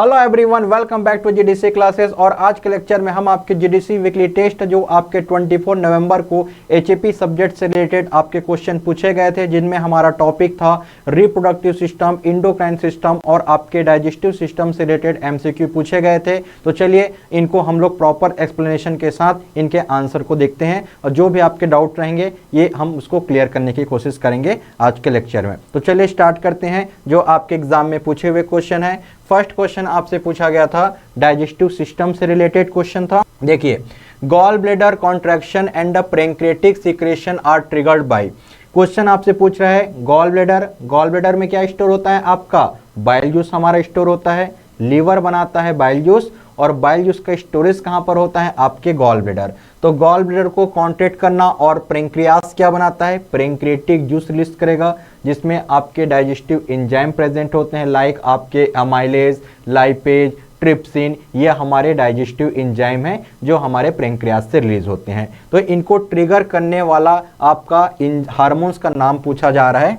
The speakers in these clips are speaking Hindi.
Hello everyone, welcome back to GDC classes. और आज के लेक्चर में हम आपके जीडीसी वीकली टेस्ट जो आपके 24 नवंबर को एचएपी सब्जेक्ट से रिलेटेड आपके क्वेश्चन पूछे गए थे, जिनमें हमारा टॉपिक था रिप्रोडक्टिव सिस्टम, इंडोक्राइन सिस्टम और आपके डाइजेस्टिव सिस्टम से रिलेटेड एमसीक्यू पूछे गए थे। तो चलिए इनको हम लोग प्रॉपर एक्सप्लेनेशन के साथ इनके आंसर को देखते हैं और जो भी आपके डाउट रहेंगे ये हम उसको क्लियर करने की कोशिश करेंगे आज के लेक्चर में। तो चलिए स्टार्ट करते हैं जो आपके एग्जाम में पूछे हुए क्वेश्चन है। फर्स्ट क्वेश्चन आपसे पूछा गया था डाइजेस्टिव सिस्टम से रिलेटेड क्वेश्चन था। देखिए, gall bladder contraction and the pancreatic secretion are triggered by. Question आपसे पूछ रहा है गॉल ब्लैडर में क्या स्टोर होता है? आपका बाइल जूस हमारा स्टोर होता है, लीवर बनाता है बाइल जूस, और बाइल जूस का स्टोरेज कहां पर होता है? आपके गॉल ब्लैडर। तो गॉल ब्लैडर को कॉन्ट्रैक्ट करना और पैंक्रियास क्या बनाता है? पैंक्रियाटिक जूस रिलीज करेगा, जिसमें आपके डाइजेस्टिव एंजाइम प्रेजेंट होते हैं, लाइक आपके अमाइलेज, लाइपेज, ट्रिप्सिन। ये हमारे डाइजेस्टिव एंजाइम हैं जो हमारे पैंक्रियास से रिलीज होते हैं। तो इनको ट्रिगर करने वाला आपका हार्मोन्स का नाम पूछा जा रहा है।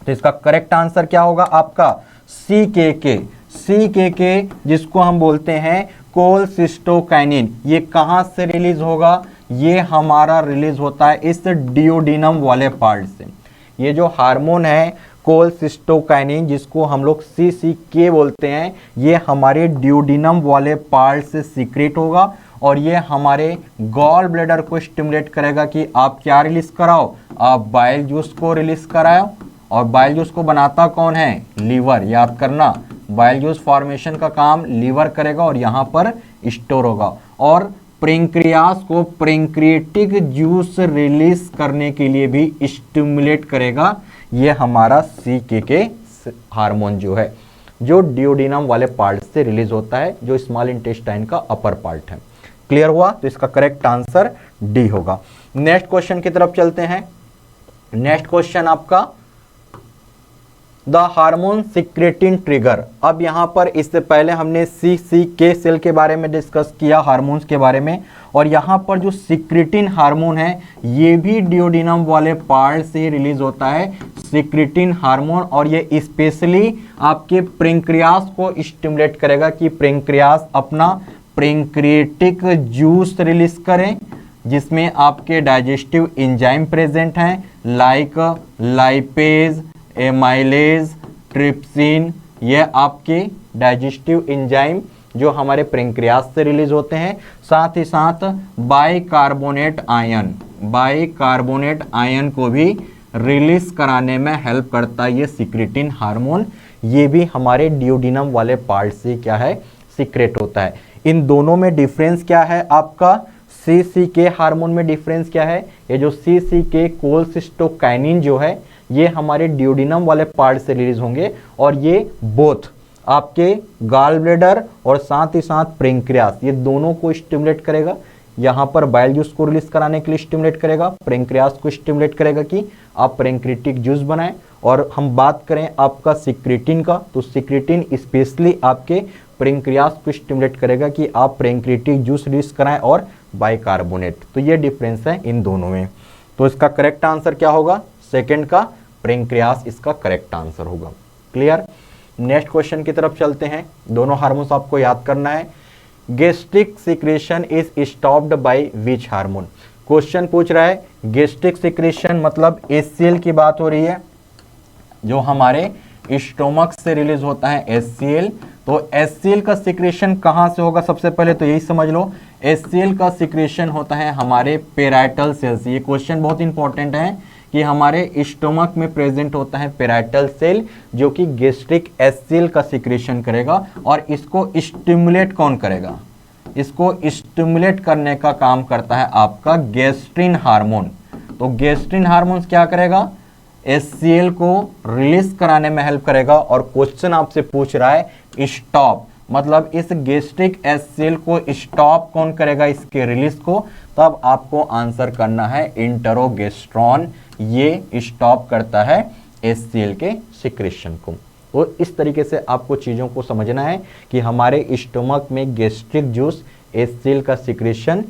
तो इसका करेक्ट आंसर क्या होगा? आपका CKK, जिसको हम बोलते हैं कोलसिस्टोकाइनिन। ये कहां से रिलीज होगा? ये हमारा रिलीज होता है इस डियोडिनम वाले पार्ट से। ये जो हार्मोन है कोलसिस्टोकाइनिन, जिसको हम लोग CCK बोलते हैं, ये हमारे डियोडिनम वाले पार्ट से सीक्रेट होगा और ये हमारे गॉल ब्लैडर को स्टिमुलेट करेगा कि आप क्या रिलीज कराओ? आप बाइल जूस को रिलीज कराओ। और बाइल जूस को बनाता कौन है? लीवर। याद करना, बाइल जूस फॉर्मेशन का काम लीवर करेगा और यहाँ पर स्टोर होगा। और पैंक्रियास को पैंक्रियाटिक जूस रिलीज करने के लिए भी स्टिमुलेट करेगा ये हमारा CKK हार्मोन जो है, जो डियोडिनम वाले पार्ट से रिलीज होता है, जो स्मॉल इंटेस्टाइन का अपर पार्ट है। क्लियर हुआ? तो इसका करेक्ट आंसर डी होगा। नेक्स्ट क्वेश्चन की तरफ चलते हैं। नेक्स्ट क्वेश्चन आपका द हार्मोन सिक्रेटिन ट्रिगर। अब यहाँ पर इससे पहले हमने CCK सेल के बारे में डिस्कस किया, हार्मोन्स के बारे में, और यहाँ पर जो सिक्रेटिन हार्मोन है ये भी डियोडिनम वाले पार्ट से रिलीज होता है, सिक्रेटिन हार्मोन। और ये स्पेशली आपके पैंक्रियास को स्टिमुलेट करेगा कि पैंक्रियास अपना पैंक्रियाटिक जूस रिलीज करें, जिसमें आपके डाइजेस्टिव एंजाइम प्रेजेंट हैं, लाइक लाइपेज, एमाइलेज, ट्रिप्सिन। ये आपके डाइजेस्टिव एंजाइम जो हमारे पैंक्रियास से रिलीज होते हैं। साथ ही साथ बाइकार्बोनेट आयन को भी रिलीज कराने में हेल्प करता है ये सिक्रेटिन हार्मोन। ये भी हमारे डियोडिनम वाले पार्ट से क्या है? सीक्रेट होता है। इन दोनों में डिफरेंस क्या है? आपका CCK हार्मोन में डिफरेंस क्या है? ये जो CCK कोलसिस्टोकाइनिन जो है ये हमारे डियोडिनम वाले पार्ट से रिलीज होंगे, और ये बोथ आपके गॉल ब्लैडर और साथ ही साथ पैंक्रियास, ये दोनों को स्टिमुलेट करेगा। यहाँ पर बाइल जूस को रिलीज कराने के लिए स्टिमुलेट करेगा, पैंक्रियास को स्टिमुलेट करेगा कि आप पैंक्रियाटिक जूस बनाएं। और हम बात करें आपका सिक्रेटिन का, तो सिक्रेटिन स्पेशली आपके पैंक्रियास को स्टिमुलेट करेगा कि आप पैंक्रियाटिक जूस रिलीज कराएं और बाइकार्बोनेट। तो ये डिफरेंस है इन दोनों में। तो इसका करेक्ट आंसर क्या होगा? सेकंड का पैंक्रियास इसका करेक्ट आंसर होगा। क्लियर? नेक्स्ट क्वेश्चन की तरफ चलते हैं। दोनों हार्मोन्स आपको याद करना है। Gastric secretion is stopped by which hormone. Question पूछ रहा है गैस्ट्रिक सिक्रेशन मतलब HCl की बात हो रही है, जो हमारे स्टोमक से रिलीज होता है HCl। तो HCl का सिक्रेशन कहां से होगा? सबसे पहले तो यही समझ लो, HCl का सिक्रेशन होता है हमारे पेराइटल सेल से। ये क्वेश्चन बहुत इंपॉर्टेंट है कि हमारे स्टोमक में प्रेजेंट होता है पेराइटल सेल, जो कि गैस्ट्रिक HCl का सिक्रेशन करेगा। और इसको स्टिमुलेट कौन करेगा? इसको स्टिमुलेट करने का काम करता है आपका गैस्ट्रिन हार्मोन। तो गैस्ट्रिन हार्मोन क्या करेगा? HCl को रिलीज कराने में हेल्प करेगा। और क्वेश्चन आपसे पूछ रहा है स्टॉप, मतलब इस गैस्ट्रिक HCl को स्टॉप कौन करेगा, इसके रिलीज को? तब आपको आंसर करना है इंटरोगेस्ट्रॉन। ये स्टॉप करता है HCl के सिक्रेशन को। तो इस तरीके से आपको चीज़ों को समझना है कि हमारे स्टोमक में गैस्ट्रिक जूस HCl का सिक्रेशन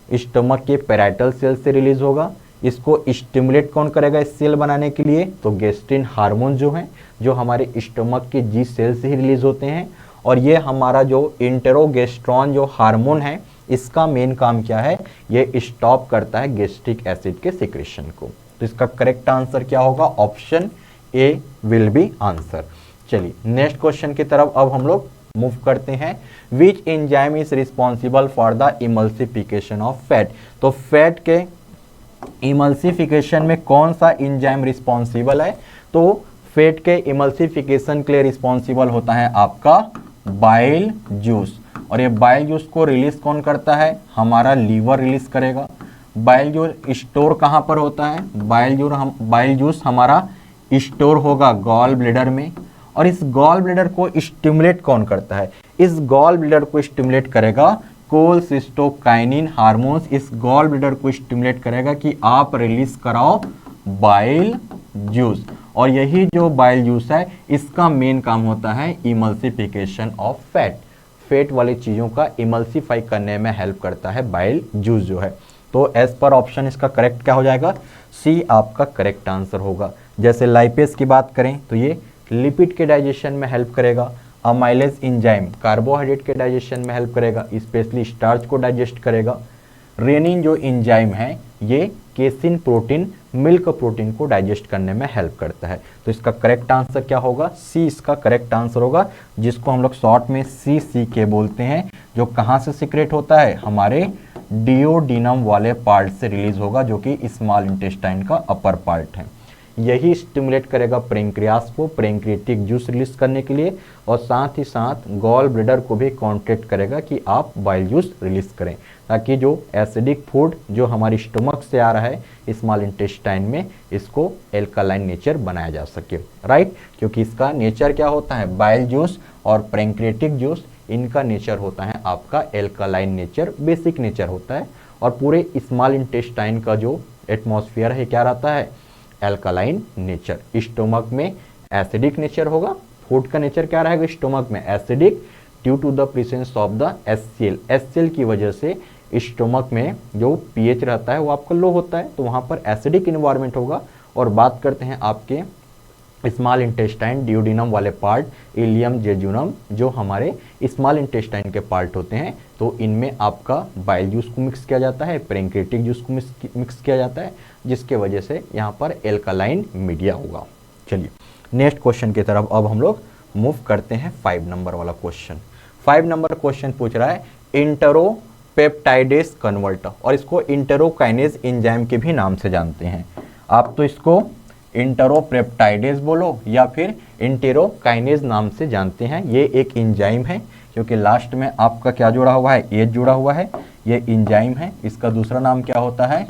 स्टोमक के पैराइटल सेल से रिलीज होगा। इसको स्टिमुलेट कौन करेगा HCl बनाने के लिए? तो गैस्ट्रिन हार्मोन जो हैं, जो हमारे स्टोमक के जी सेल से ही रिलीज होते हैं। और ये हमारा जो इंटेरोगेस्ट्रॉन जो हार्मोन है, इसका मेन काम क्या है, ये स्टॉप करता है गैस्ट्रिक एसिड के सिक्रेशन को। तो इसका करेक्ट आंसर क्या होगा, option A will be answer. चलिए नेक्स्ट क्वेश्चन की तरफ अब हम लोग मूव करते हैं। Which enzyme is responsible for the emulsification of fat. तो फैट के इमल्सिफिकेशन में कौन सा एंजाइम रिस्पॉन्सिबल है, तो फैट के इमल्सिफिकेशन के लिए रिस्पॉन्सिबल होता है आपका बाइल जूस। और ये बाइल जूस को रिलीज कौन करता है, हमारा लीवर रिलीज करेगा। बाइल जूस स्टोर कहाँ पर होता है, बाइल जूस हमारा स्टोर होगा गॉल ब्लैडर में। और इस गॉल ब्लैडर को स्टिमुलेट कौन करता है, इस गॉल ब्लैडर को स्टिमुलेट करेगा कोलसिस्टोकाइनिन हार्मोन्स। इस गॉल ब्लैडर को स्टिमुलेट करेगा कि आप रिलीज कराओ बाइल जूस। और यही जो बाइल जूस है, इसका मेन काम होता है इमल्सिफिकेशन ऑफ फैट। फैट वाली चीज़ों का इमल्सिफाई करने में हेल्प करता है बाइल जूस जो है। तो एज पर ऑप्शन इसका करेक्ट क्या हो जाएगा, सी आपका करेक्ट आंसर होगा। जैसे लाइपेज की बात करें तो ये लिपिड के डाइजेशन में हेल्प करेगा। अमाइलेज एंजाइम कार्बोहाइड्रेट के डाइजेशन में हेल्प करेगा, स्पेशली स्टार्च को डाइजेस्ट करेगा। रेनिन जो एंजाइम है ये केसिन प्रोटीन मिल्क प्रोटीन को डाइजेस्ट करने में हेल्प करता है। तो इसका करेक्ट आंसर क्या होगा, सी इसका करेक्ट आंसर होगा, जिसको हम लोग शॉर्ट में सी के बोलते हैं। जो कहाँ से सिक्रेट होता है, हमारे डियोडिनम वाले पार्ट से रिलीज होगा, जो कि स्मॉल इंटेस्टाइन का अपर पार्ट है। यही स्टिमुलेट करेगा पेंक्रियास को पेंक्रियाटिक जूस रिलीज करने के लिए, और साथ ही साथ गॉल ब्लैडर को भी कॉन्ट्रैक्ट करेगा कि आप बाइल जूस रिलीज करें, ताकि जो एसिडिक फूड जो हमारी स्टमक से आ रहा है स्मॉल इंटेस्टाइन में, इसको एल्कालाइन नेचर बनाया जा सके, राइट। क्योंकि इसका नेचर क्या होता है, बाइल जूस और पेंक्रियाटिक जूस, इनका नेचर होता है आपका एल्कालाइन नेचर, बेसिक नेचर होता है। और पूरे स्मॉल इंटेस्टाइन का जो एटमॉस्फेयर है क्या रहता है, एल्कालाइन नेचर। स्टोमक में एसिडिक नेचर होगा, फूड का नेचर क्या रहेगा स्टोमक में, acidic, due to the presence of द HCl। HCl की वजह से स्टोमक में जो pH रहता है वो आपका लो होता है, तो वहाँ पर एसिडिक इन्वायरमेंट होगा। और बात करते हैं आपके स्मॉल इंटेस्टाइन डियोडिनम वाले पार्ट, इलियम जेजुनम, जो हमारे स्मॉल इंटेस्टाइन के पार्ट होते हैं, तो इनमें आपका बाइल जूस को मिक्स किया जाता है, पेंक्रियाटिक जूस को मिक्स किया जाता है, जिसके वजह से यहाँ पर एल्कालाइन मीडिया होगा। चलिए नेक्स्ट क्वेश्चन की तरफ अब हम लोग मूव करते हैं। 5 नंबर वाला क्वेश्चन। 5 नंबर क्वेश्चन पूछ रहा है इंटरोपेप्टाइडेज कन्वर्टर, और इसको इंटेरोकाइनेज एंजाइम के भी नाम से जानते हैं। आप तो इसको इंटरोपेप्टाइडेज बोलो या फिर इंटेरोकाइनेज नाम से जानते हैं। ये एक एंजाइम है, क्योंकि लास्ट में आपका क्या जुड़ा हुआ है, एज जुड़ा हुआ है, ये एंजाइम है। इसका दूसरा नाम क्या होता है,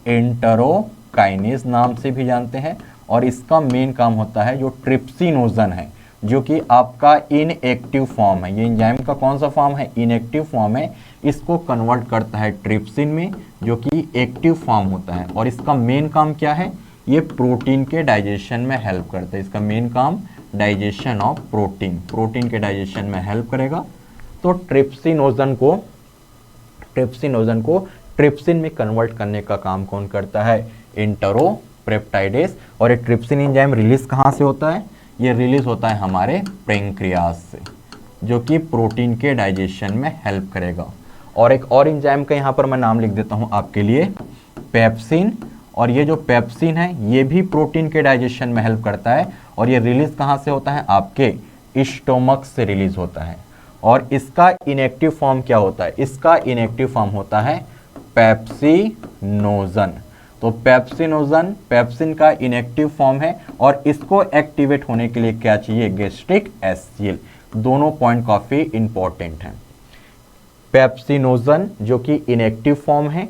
इंटरोकाइनेज नाम से भी जानते हैं। और इसका मेन काम होता है जो ट्रिप्सिनोजन है, जो कि आपका इनएक्टिव फॉर्म है। ये एंजाइम का कौन सा फॉर्म है, इनएक्टिव फॉर्म है। इसको कन्वर्ट करता है ट्रिप्सिन में, जो कि एक्टिव फॉर्म होता है। और इसका मेन काम क्या है, ये प्रोटीन के डाइजेशन में हेल्प करता है। इसका मेन काम डाइजेशन ऑफ प्रोटीन के डाइजेशन में हेल्प करेगा। तो ट्रिप्सिनोजन को ट्रिप्सिन में कन्वर्ट करने का काम कौन करता है, इंटरोपेप्टाइडेज। और ये ट्रिप्सिन एंजाइम रिलीज कहाँ से होता है, ये रिलीज होता है हमारे पेंक्रियास से, जो कि प्रोटीन के डाइजेशन में हेल्प करेगा। और एक और एंजाइम का यहाँ पर मैं नाम लिख देता हूँ आपके लिए, पेप्सिन। और ये जो पेप्सिन है ये भी प्रोटीन के डाइजेशन में हेल्प करता है। और ये रिलीज कहाँ से होता है, आपके स्टोमक से रिलीज होता है। और इसका इनएक्टिव फॉर्म क्या होता है, इसका इनएक्टिव फॉर्म होता है पेप्सिनोजन। तो पेप्सिनोजन पेप्सिन का इनएक्टिव फॉर्म है, और इसको एक्टिवेट होने के लिए क्या चाहिए, गैस्ट्रिक एसिड। दोनों पॉइंट काफी इंपॉर्टेंट हैं। पेप्सिनोजन जो कि इनएक्टिव फॉर्म है,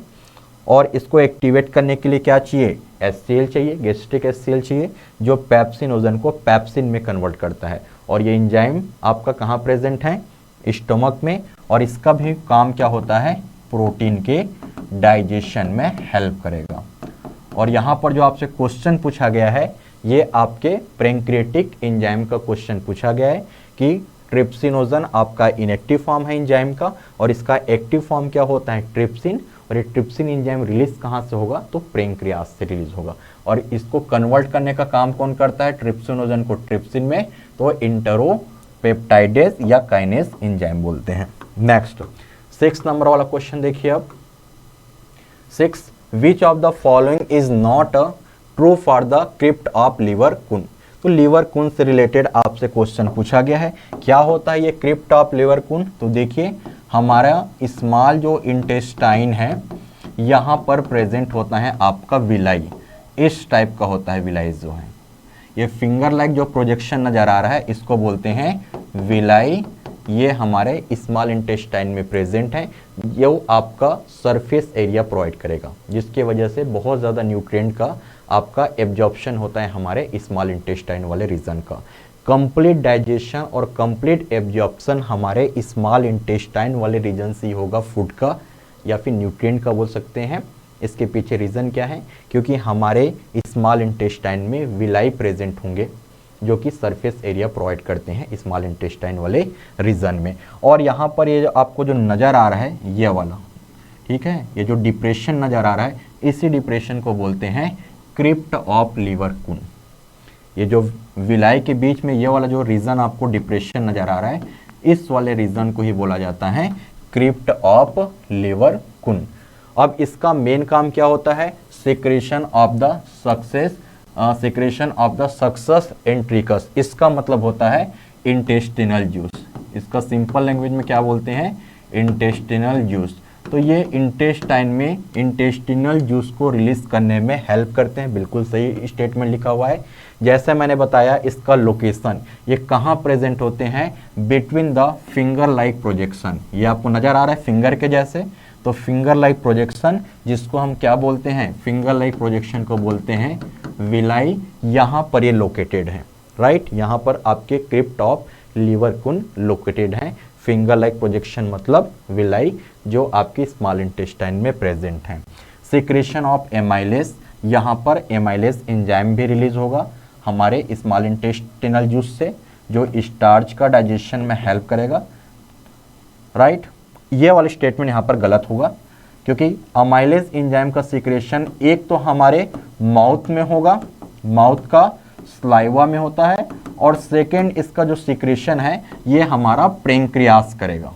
और इसको एक्टिवेट करने के लिए क्या चाहिए, HCl चाहिए, गैस्ट्रिक HCl चाहिए, जो पेप्सिनोजन को पेप्सिन में कन्वर्ट करता है। और ये एंजाइम आपका कहाँ प्रेजेंट है, स्टोमक में। और इसका भी काम क्या होता है, प्रोटीन के डाइजेशन में हेल्प करेगा। और यहाँ पर जो आपसे क्वेश्चन पूछा गया है, ये आपके पेंक्रियाटिक एंजाइम का क्वेश्चन पूछा गया है कि ट्रिप्सिनोजन आपका इनएक्टिव फॉर्म है एंजाइम का, और इसका एक्टिव फॉर्म क्या होता है, ट्रिप्सिन। और ये ट्रिप्सिन एंजाइम रिलीज कहाँ से होगा, तो पेंक्रियास से रिलीज होगा। और इसको कन्वर्ट करने का काम कौन करता है, ट्रिप्सिनोजन को ट्रिप्सिन में, तो पेप्टाइडेज या काइनेज एंजाइम बोलते हैं। नेक्स्ट 6 नंबर वाला क्वेश्चन देखिए अब। 6, which of the following is not a true for the crypt of Lieberkühn. तो लीवर कुन से रिलेटेड आपसे क्वेश्चन पूछा गया है। क्या होता है ये क्रिप्ट ऑफ लीवर कुन? तो देखिए हमारा स्मॉल जो इंटेस्टाइन है यहाँ पर प्रेजेंट होता है आपका विलाई, इस टाइप का होता है विलाई जो है। ये फिंगर लाइक जो प्रोजेक्शन नजर आ रहा है इसको बोलते हैं विलाई। ये हमारे स्मॉल इंटेस्टाइन में प्रेजेंट है। ये आपका सरफेस एरिया प्रोवाइड करेगा जिसकी वजह से बहुत ज़्यादा न्यूट्रिएंट का आपका एब्जॉर्प्शन होता है हमारे स्मॉल इंटेस्टाइन वाले रीजन का। कंप्लीट डाइजेशन और कंप्लीट एब्जॉर्प्शन हमारे स्मॉल इंटेस्टाइन वाले रीजन से ही होगा, फूड का या फिर न्यूट्रिएंट का बोल सकते हैं। इसके पीछे रीज़न क्या है? क्योंकि हमारे स्मॉल इंटेस्टाइन में विलाई प्रेजेंट होंगे जो कि सरफेस एरिया प्रोवाइड करते हैं स्मॉल इंटेस्टाइन वाले रीजन में। और यहाँ पर ये आपको जो नज़र आ रहा है ये वाला, ठीक है, ये जो डिप्रेशन नज़र आ रहा है इसी डिप्रेशन को बोलते हैं क्रिप्ट ऑफ लीवर कुन। ये जो विलाई के बीच में ये वाला जो रीजन आपको डिप्रेशन नज़र आ रहा है इस वाले रीजन को ही बोला जाता है क्रिप्ट ऑफ लीवर कुन। अब इसका मेन काम क्या होता है? Secretion of the success entericus. इसका मतलब होता है इंटेस्टिनल जूस। इसका सिंपल लैंग्वेज में क्या बोलते हैं? Intestinal juice. तो ये इंटेस्टाइन में इंटेस्टिनल जूस को रिलीज करने में हेल्प करते हैं। बिल्कुल सही स्टेटमेंट लिखा हुआ है। जैसे मैंने बताया इसका लोकेशन ये कहाँ प्रेजेंट होते हैं? Between the finger like projection. ये आपको नजर आ रहा है फिंगर के जैसे, तो फिंगर लाइक प्रोजेक्शन जिसको हम क्या बोलते हैं? फिंगर लाइक प्रोजेक्शन को बोलते हैं विलाई। यहाँ पर ये लोकेटेड है, राइट। यहाँ पर आपके क्रिप्ट ऑफ लीवर कुन लोकेटेड है। फिंगर लाइक प्रोजेक्शन मतलब विलाई जो आपकी स्मॉल इंटेस्टाइन में प्रेजेंट है। सिक्रेशन ऑफ एमाइलेज, यहाँ पर एमाइलेज एंजाइम भी रिलीज होगा हमारे स्मॉल इंटेस्टिनल जूस से जो स्टार्च का डाइजेशन में हेल्प करेगा, राइट। ये वाली स्टेटमेंट यहाँ पर गलत होगा क्योंकि अमाइलेज एंजाइम का सिक्रेशन एक तो हमारे माउथ में होगा, माउथ का स्लाइवा में होता है, और सेकेंड इसका जो सिक्रेशन है ये हमारा पेंक्रियास करेगा।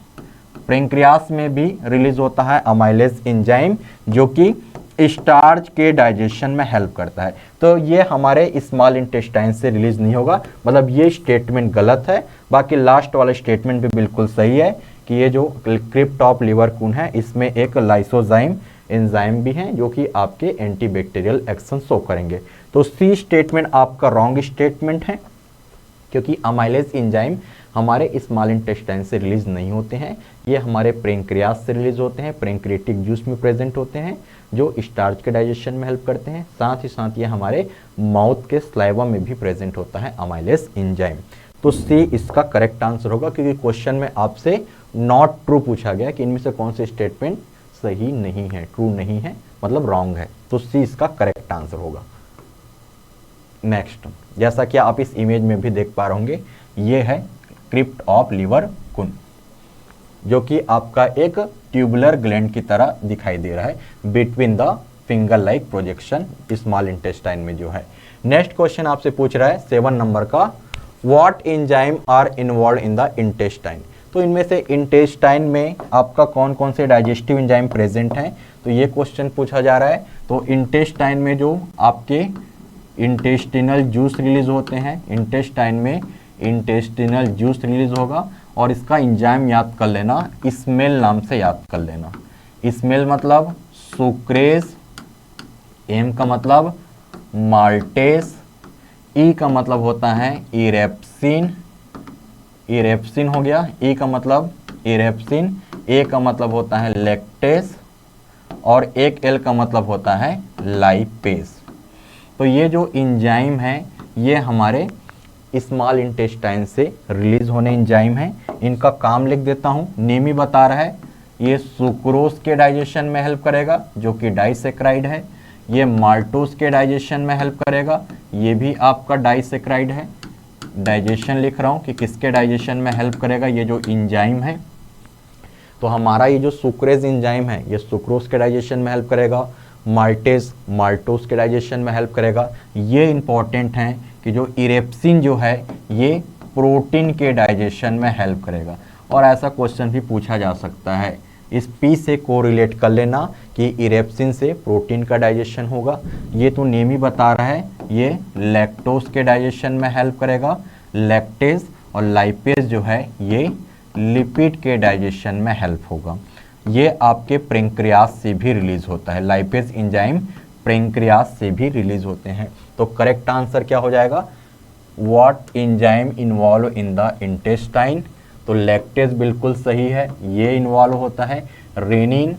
पेंक्रियास में भी रिलीज होता है अमाइलेज एंजाइम जो कि स्टार्च के डाइजेशन में हेल्प करता है। तो ये हमारे स्मॉल इंटेस्टाइन से रिलीज नहीं होगा, मतलब ये स्टेटमेंट गलत है। बाकी लास्ट वाला स्टेटमेंट भी बिल्कुल सही है कि ये जो क्रिप्ट ऑफ लीवर कुन है इसमें एक लाइसोजाइम एंजाइम भी हैं जो कि आपके एंटीबैक्टीरियल एक्शन शो करेंगे। तो सी स्टेटमेंट आपका रॉन्ग स्टेटमेंट है क्योंकि अमाइलेज एंजाइम हमारे स्मॉल इंटेस्टाइन से रिलीज नहीं होते हैं, ये हमारे पेंक्रियास से रिलीज होते हैं। पेंक्रियाटिक जूस में प्रेजेंट होते हैं जो स्टार्च के डाइजेशन में हेल्प करते हैं। साथ ही साथ ये हमारे माउथ के स्लाइवा में भी प्रेजेंट होता है अमाइलेज एंजाइम। तो सी इसका करेक्ट आंसर होगा क्योंकि क्वेश्चन में आपसे नॉट ट्रू पूछा गया कि इनमें से कौन से स्टेटमेंट सही नहीं है, ट्रू नहीं है, मतलब रॉन्ग है। तो सी इसका करेक्ट आंसर होगा। नेक्स्ट, जैसा कि आप इस इमेज में भी देख पा रहे होंगे, ये है क्रिप्ट ऑफ लीवर कुन जो कि आपका एक ट्यूबुलर ग्लैंड की तरह दिखाई दे रहा है between the finger like projection small intestine में जो है। नेक्स्ट क्वेश्चन आपसे पूछ रहा है 7 नंबर का, what enzyme are involved in the intestine. तो इनमें से इंटेस्टाइन में आपका कौन कौन से डाइजेस्टिव एंजाइम प्रेजेंट हैं, तो ये क्वेश्चन पूछा जा रहा है। तो इंटेस्टाइन में जो आपके इंटेस्टिनल जूस रिलीज होते हैं, इंटेस्टाइन में इंटेस्टिनल जूस रिलीज होगा और इसका एंजाइम याद कर लेना, स्मेल नाम से याद कर लेना। स्मेल मतलब सुक्रेज, एम का मतलब माल्टेस, ई का मतलब होता है इरेप्सिन, इरेप्सिन हो गया, ई का मतलब इरेप्सिन, ए का मतलब होता है लैक्टेस और एक एल का मतलब होता है लाइपेस। तो ये जो एंजाइम है ये हमारे स्मॉल इंटेस्टाइन से रिलीज होने एंजाइम है। इनका काम लिख देता हूँ, नेम ही बता रहा है। ये सुक्रोज के डाइजेशन में हेल्प करेगा जो कि डाइसेक्राइड है। ये माल्टोज के डाइजेशन में हेल्प करेगा, ये भी आपका डाइसेक्राइड है। डाइजेशन लिख रहा हूँ कि किसके डाइजेशन में हेल्प करेगा, ये जो एंजाइम है। तो हमारा ये जो सुक्रेज एंजाइम है ये सुक्रोज के डाइजेशन में हेल्प करेगा, माल्टेज माल्टोज के डाइजेशन में हेल्प करेगा। ये इंपॉर्टेंट है कि जो इरेप्सिन जो है ये प्रोटीन के डाइजेशन में हेल्प करेगा। और ऐसा क्वेश्चन भी पूछा जा सकता है, इस पी से कोरिलेट कर लेना कि इरेप्सिन से प्रोटीन का डाइजेशन होगा। ये तो नेम ही बता रहा है, ये लैक्टोज के डाइजेशन में हेल्प करेगा, लैक्टेज, और लाइपेज जो है ये लिपिड के डाइजेशन में हेल्प होगा। ये आपके पेंक्रियास से भी रिलीज होता है, लाइपेज एंजाइम पेंक्रियास से भी रिलीज होते हैं। तो करेक्ट आंसर क्या हो जाएगा, what enzyme involve in the intestine, तो लैक्टेज बिल्कुल सही है, ये इन्वॉल्व होता है। रेनिन,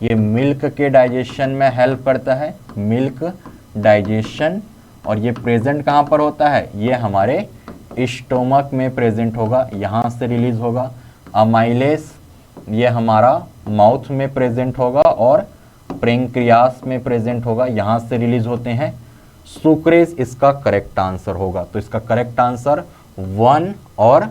ये मिल्क के डाइजेशन में हेल्प करता है, मिल्क डाइजेशन, और ये प्रेजेंट कहाँ पर होता है, ये हमारे स्टोमक में प्रेजेंट होगा, यहाँ से रिलीज होगा। अमाइलेस, ये हमारा माउथ में प्रेजेंट होगा और पेंक्रियास में प्रेजेंट होगा, यहाँ से रिलीज होते हैं। सुक्रेज इसका करेक्ट आंसर होगा, तो इसका करेक्ट आंसर 1 और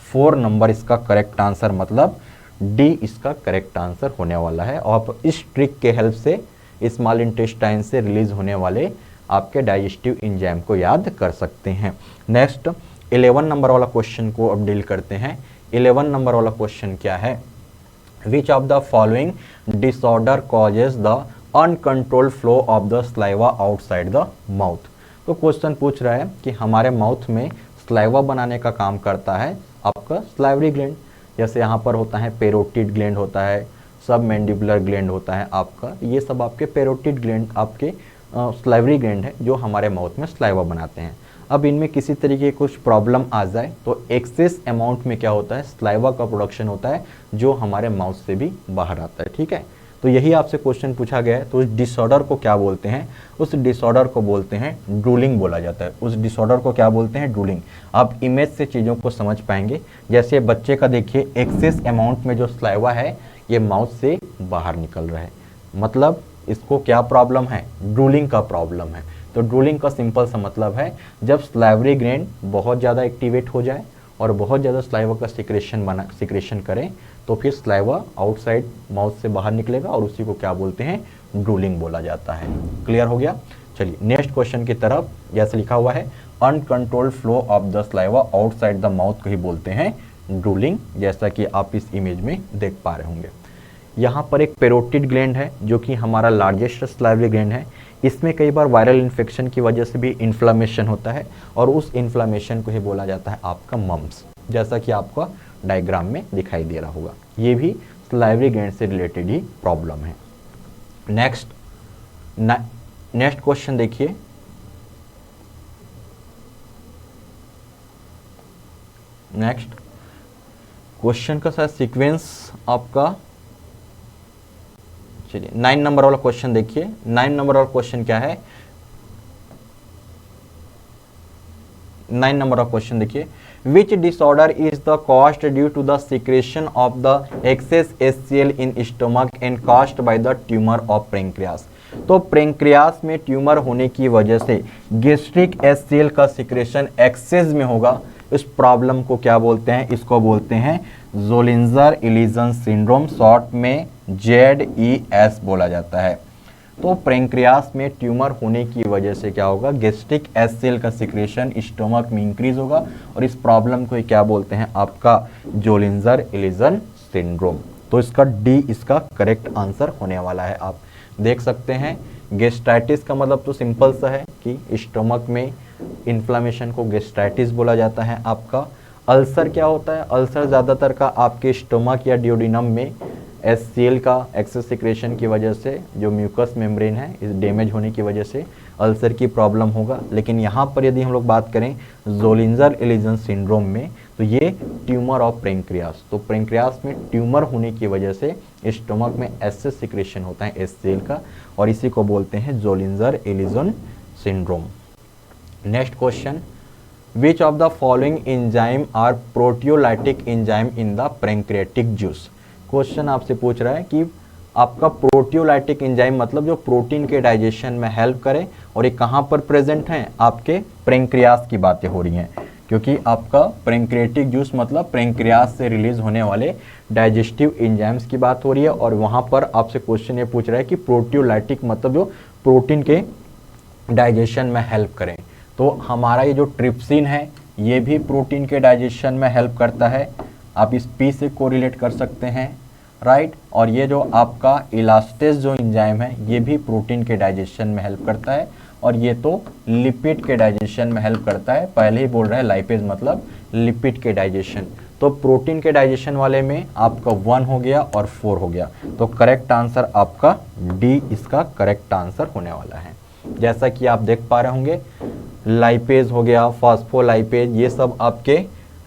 4 नंबर इसका करेक्ट आंसर, मतलब डी इसका करेक्ट आंसर होने वाला है। और आप इस ट्रिक के हेल्प से स्मॉल इंटेस्टाइन से रिलीज होने वाले आपके डाइजेस्टिव एंजाइम को याद कर सकते हैं। नेक्स्ट 11 नंबर वाला क्वेश्चन को अब डील करते हैं। 11 नंबर वाला क्वेश्चन क्या है, विच of the following disorder causes the uncontrolled flow of the saliva outside the mouth. तो क्वेश्चन पूछ रहा है कि हमारे माउथ में स्लाइवा बनाने का काम करता है आपका स्लाइवरी ग्लैंड, जैसे यहाँ पर होता है पेरोटिड ग्लैंड होता है, सब मैंडिबुलर ग्लैंड होता है आपका, ये सब आपके पेरोटिड ग्लैंड आपके स्लाइवरी ग्लैंड है जो हमारे माउथ में स्लाइवा बनाते हैं। अब इनमें किसी तरीके की कुछ प्रॉब्लम आ जाए तो एक्सेस अमाउंट में क्या होता है, स्लाइवा का प्रोडक्शन होता है जो हमारे माउथ से भी बाहर आता है। ठीक है, तो यही आपसे क्वेश्चन पूछा गया है। तो उस डिसऑर्डर को क्या बोलते हैं, उस डिसऑर्डर को बोलते हैं ड्रूलिंग बोला जाता है। उस डिसऑर्डर को क्या बोलते हैं, ड्रूलिंग। आप इमेज से चीज़ों को समझ पाएंगे। जैसे बच्चे का देखिए, एक्सेस अमाउंट में जो स्लाइवा है ये माउथ से बाहर निकल रहा है, मतलब इसको क्या प्रॉब्लम है, ड्रूलिंग का प्रॉब्लम है। तो ड्रूलिंग का सिंपल सा मतलब है जब स्लाइवरी ग्लैंड बहुत ज़्यादा एक्टिवेट हो जाए और बहुत ज़्यादा स्लाइवा का सिक्रेशन करें तो फिर स्लाइवा आउटसाइड माउथ से बाहर निकलेगा और उसी को क्या बोलते हैं, ड्रूलिंग बोला जाता है। क्लियर हो गया। चलिए नेक्स्ट क्वेश्चन की तरफ। जैसे लिखा हुआ है uncontrolled flow of the saliva outside the mouth को ही बोलते हैं ड्रूलिंग, जैसा कि आप इस इमेज में देख पा रहे होंगे। यहाँ पर एक पेरोटिड ग्लैंड है जो कि हमारा लार्जेस्ट स्लाइवरी ग्लैंड है। इसमें कई बार वायरल इन्फेक्शन की वजह से भी इन्फ्लामेशन होता है और उस इन्फ्लामेशन को ही बोला जाता है आपका मम्स, जैसा कि आपका डायग्राम में दिखाई दे रहा होगा। ये भी स्लाइवरी ग्लैंड से रिलेटेड ही प्रॉब्लम है। नेक्स्ट क्वेश्चन देखिए, नेक्स्ट क्वेश्चन का शायद सीक्वेंस आपका, चलिए 9 नंबर वाला क्वेश्चन देखिए। 9 नंबर वाला क्वेश्चन क्या है, 9 नंबर वाला क्वेश्चन देखिए, which disorder is the caused due to the secretion of the excess HCl in stomach and caused by the tumour of pancreas. तो पेंक्रियास में ट्यूमर होने की वजह से गैस्ट्रिक HCl का सिक्रेशन एक्सेस में होगा। इस प्रॉब्लम को क्या बोलते हैं, इसको बोलते हैं ज़ोलिंजर-एलिजन सिंड्रोम, शॉर्ट में ZES बोला जाता है। तो पेंक्रियास में ट्यूमर होने की वजह से क्या होगा, गैस्ट्रिक HCl का सिक्रेशन स्टोमक में इंक्रीज होगा और इस प्रॉब्लम को क्या बोलते हैं, आपका ज़ोलिंजर-एलिजन सिंड्रोम। तो इसका डी इसका करेक्ट आंसर होने वाला है। आप देख सकते हैं गैस्ट्राइटिस का मतलब तो सिंपल सा है कि स्टोमक में इन्फ्लामेशन को गैस्ट्राइटिस बोला जाता है। आपका अल्सर क्या होता है, अल्सर ज़्यादातर का आपके स्टोमक या डियोडिनम में HCl का एक्सेस सिक्रेशन की वजह से जो म्यूकस मेम्ब्रेन है इस डैमेज होने की वजह से अल्सर की प्रॉब्लम होगा। लेकिन यहाँ पर यदि हम लोग बात करें ज़ोलिंजर-एलिजन सिंड्रोम में तो ये ट्यूमर ऑफ पेंक्रियास, तो पेंक्रियास में ट्यूमर होने की वजह से स्टोमक में एक्सेस सिक्रेशन होता है HCl का और इसी को बोलते हैं Zollinger Ellison syndrome. Next question, which of the following enzyme are proteolytic enzyme in the pancreatic juice. Question आपसे पूछ रहा है कि आपका प्रोटियोलाइटिक एंजाइम मतलब जो प्रोटीन के डाइजेशन में हेल्प करे और ये कहाँ पर प्रेजेंट हैं, आपके पेंक्रियास की बातें हो रही हैं क्योंकि आपका पैंक्रियाटिक जूस मतलब पेंक्रियास से रिलीज होने वाले डाइजेस्टिव एंजाइम्स की बात हो रही है और वहाँ पर आपसे क्वेश्चन ये पूछ रहा है कि प्रोटियोलाइटिक मतलब जो प्रोटीन के डाइजेशन में हेल्प करें। तो हमारा ये जो ट्रिप्सिन है ये भी प्रोटीन के डाइजेशन में हेल्प करता है, आप इस पी से कोरिलेट कर सकते हैं, राइट। और ये जो आपका इलास्टेज जो एंजाइम है ये भी प्रोटीन के डाइजेशन में हेल्प करता है, और ये तो लिपिड के डाइजेशन में हेल्प करता है। पहले ही बोल रहे हैं लाइपेज मतलब लिपिड के डाइजेशन। तो प्रोटीन के डाइजेशन वाले में आपका 1 हो गया और 4 हो गया, तो करेक्ट आंसर आपका डी इसका करेक्ट आंसर होने वाला है। जैसा कि आप देख पा रहे होंगे, लाइपेज हो गया, फॉस्फोलाइपेज, ये सब आपके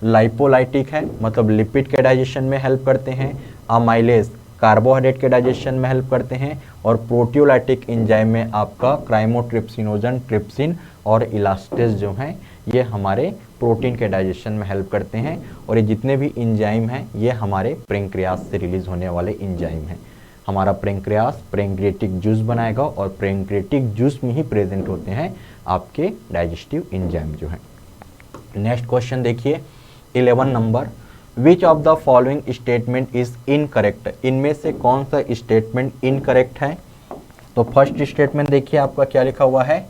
लाइपोलाइटिक है, मतलब लिपिड के डाइजेशन में हेल्प करते हैं। अमाइलेज कार्बोहाइड्रेट के डाइजेशन में हेल्प करते हैं, और प्रोटियोलाइटिक एंजाइम में आपका क्राइमोट्रिप्सिनोजन, ट्रिप्सिन और इलास्टेज जो हैं ये हमारे प्रोटीन के डाइजेशन में हेल्प करते हैं। और ये जितने भी एंजाइम हैं ये हमारे पैंक्रियास से रिलीज होने वाले एंजाइम हैं। हमारा पैंक्रियास पैंक्रियाटिक जूस बनाएगा, और पैंक्रियाटिक जूस में ही प्रेजेंट होते हैं आपके डाइजेस्टिव एंजाइम जो हैं। नेक्स्ट क्वेश्चन देखिए 11 number, which of the following statement is incorrect. इनमें से कौन सा स्टेटमेंट इनकरेक्ट है। तो फर्स्ट स्टेटमेंट देखिए आपका क्या लिखा हुआ है,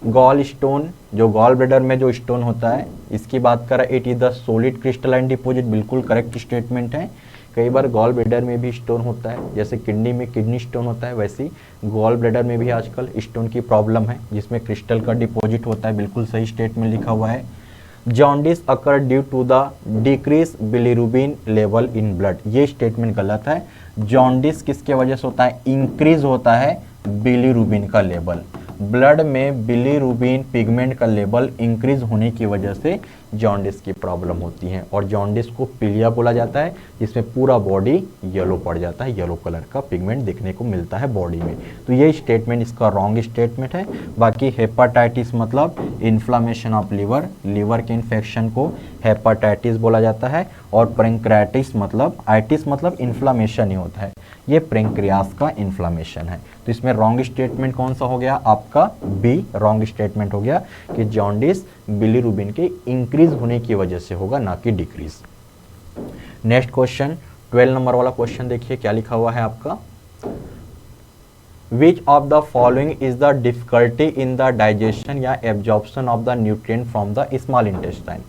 गॉल स्टोन, जो गॉल ब्लैडर में जो स्टोन होता है इसकी बात करें, it is the solid crystalline deposit, बिल्कुल करेक्ट स्टेटमेंट है। कई बार गॉल ब्लैडर में भी स्टोन होता है, जैसे किडनी में किडनी स्टोन होता है, वैसे गॉल ब्लैडर में भी आजकल स्टोन की प्रॉब्लम है जिसमें क्रिस्टल का डिपॉजिट होता है, बिल्कुल सही स्टेटमेंट लिखा हुआ है। Jaundice occur due to the decrease bilirubin level in blood, ये स्टेटमेंट गलत है। जॉन्डिस किसके वजह से होता है, इंक्रीज होता है बिलीरुबिन का लेवल, ब्लड में बिलीरुबिन पिगमेंट का लेवल इंक्रीज होने की वजह से जॉन्डिस की प्रॉब्लम होती है। और जॉन्डिस को पीलिया बोला जाता है, जिसमें पूरा बॉडी येलो पड़ जाता है, येलो कलर का पिगमेंट देखने को मिलता है बॉडी में। तो ये स्टेटमेंट इसका रॉन्ग स्टेटमेंट है। बाकी हेपाटाइटिस मतलब इन्फ्लामेशन ऑफ लिवर, लिवर के इन्फेक्शन को हेपाटाइटिस बोला जाता है। और पैंक्रियाटिस मतलब आइटिस मतलब इन्फ्लामेशन ही होता है, ये पैंक्रियास का इन्फ्लामेशन है। तो इसमें रॉन्ग स्टेटमेंट कौन सा हो गया आपका, बी रॉन्ग स्टेटमेंट हो गया कि जॉन्डिस बिलीरुबिन के इंक्रीज होने की वजह से होगा, ना कि डिक्रीज। नेक्स्ट क्वेश्चन 12 नंबर वाला क्वेश्चन देखिए क्या लिखा हुआ है आपका, which of the following is the difficulty in the digestion या absorption of the nutrient from the small intestine.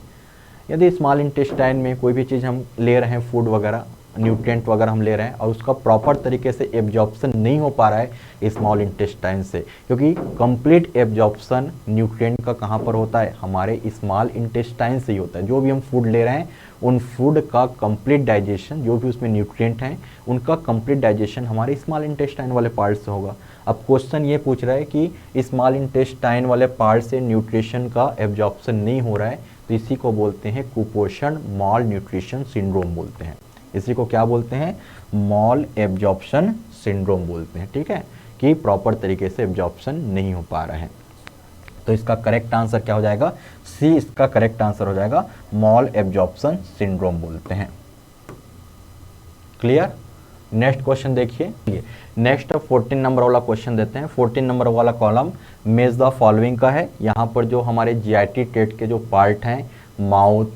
यदि स्मॉल इंटेस्टाइन में कोई भी चीज़ हम ले रहे हैं, फूड वगैरह न्यूट्रिएंट वगैरह हम ले रहे हैं, और उसका प्रॉपर तरीके से एब्जॉर्प्शन नहीं हो पा रहा है स्मॉल इंटेस्टाइन से, क्योंकि कंप्लीट एब्जॉर्प्शन न्यूट्रिएंट का कहाँ पर होता है, हमारे स्मॉल इंटेस्टाइन से ही होता है। जो भी हम फूड ले रहे हैं उन फूड का कंप्लीट डाइजेशन, जो भी उसमें न्यूट्रिएंट हैं उनका कंप्लीट डाइजेशन हमारे स्मॉल इंटेस्टाइन वाले पार्ट से होगा। अब क्वेश्चन ये पूछ रहा है कि स्मॉल इंटेस्टाइन वाले पार्ट से न्यूट्रिशन का एब्जॉर्प्शन नहीं हो रहा है, तो इसी को बोलते हैं कुपोषण मॉल न्यूट्रिशन सिंड्रोम बोलते हैं। इसी को क्या बोलते हैं, मॉल एब्जॉर्प्शन सिंड्रोम बोलते हैं। ठीक है, कि प्रॉपर तरीके से एब्जॉर्प्शन नहीं हो पा रहा है। तो इसका करेक्ट आंसर क्या हो जाएगा, सी इसका करेक्ट आंसर हो जाएगा, मॉल एब्जॉर्प्शन सिंड्रोम बोलते हैं। क्लियर। नेक्स्ट क्वेश्चन देखिए, नेक्स्ट 14 नंबर वाला क्वेश्चन देते हैं। 14 नंबर वाला कॉलम मेज द फॉलोइंग का है। यहाँ पर जो हमारे जीआईटी ट्रैक्ट के जो पार्ट हैं, माउथ,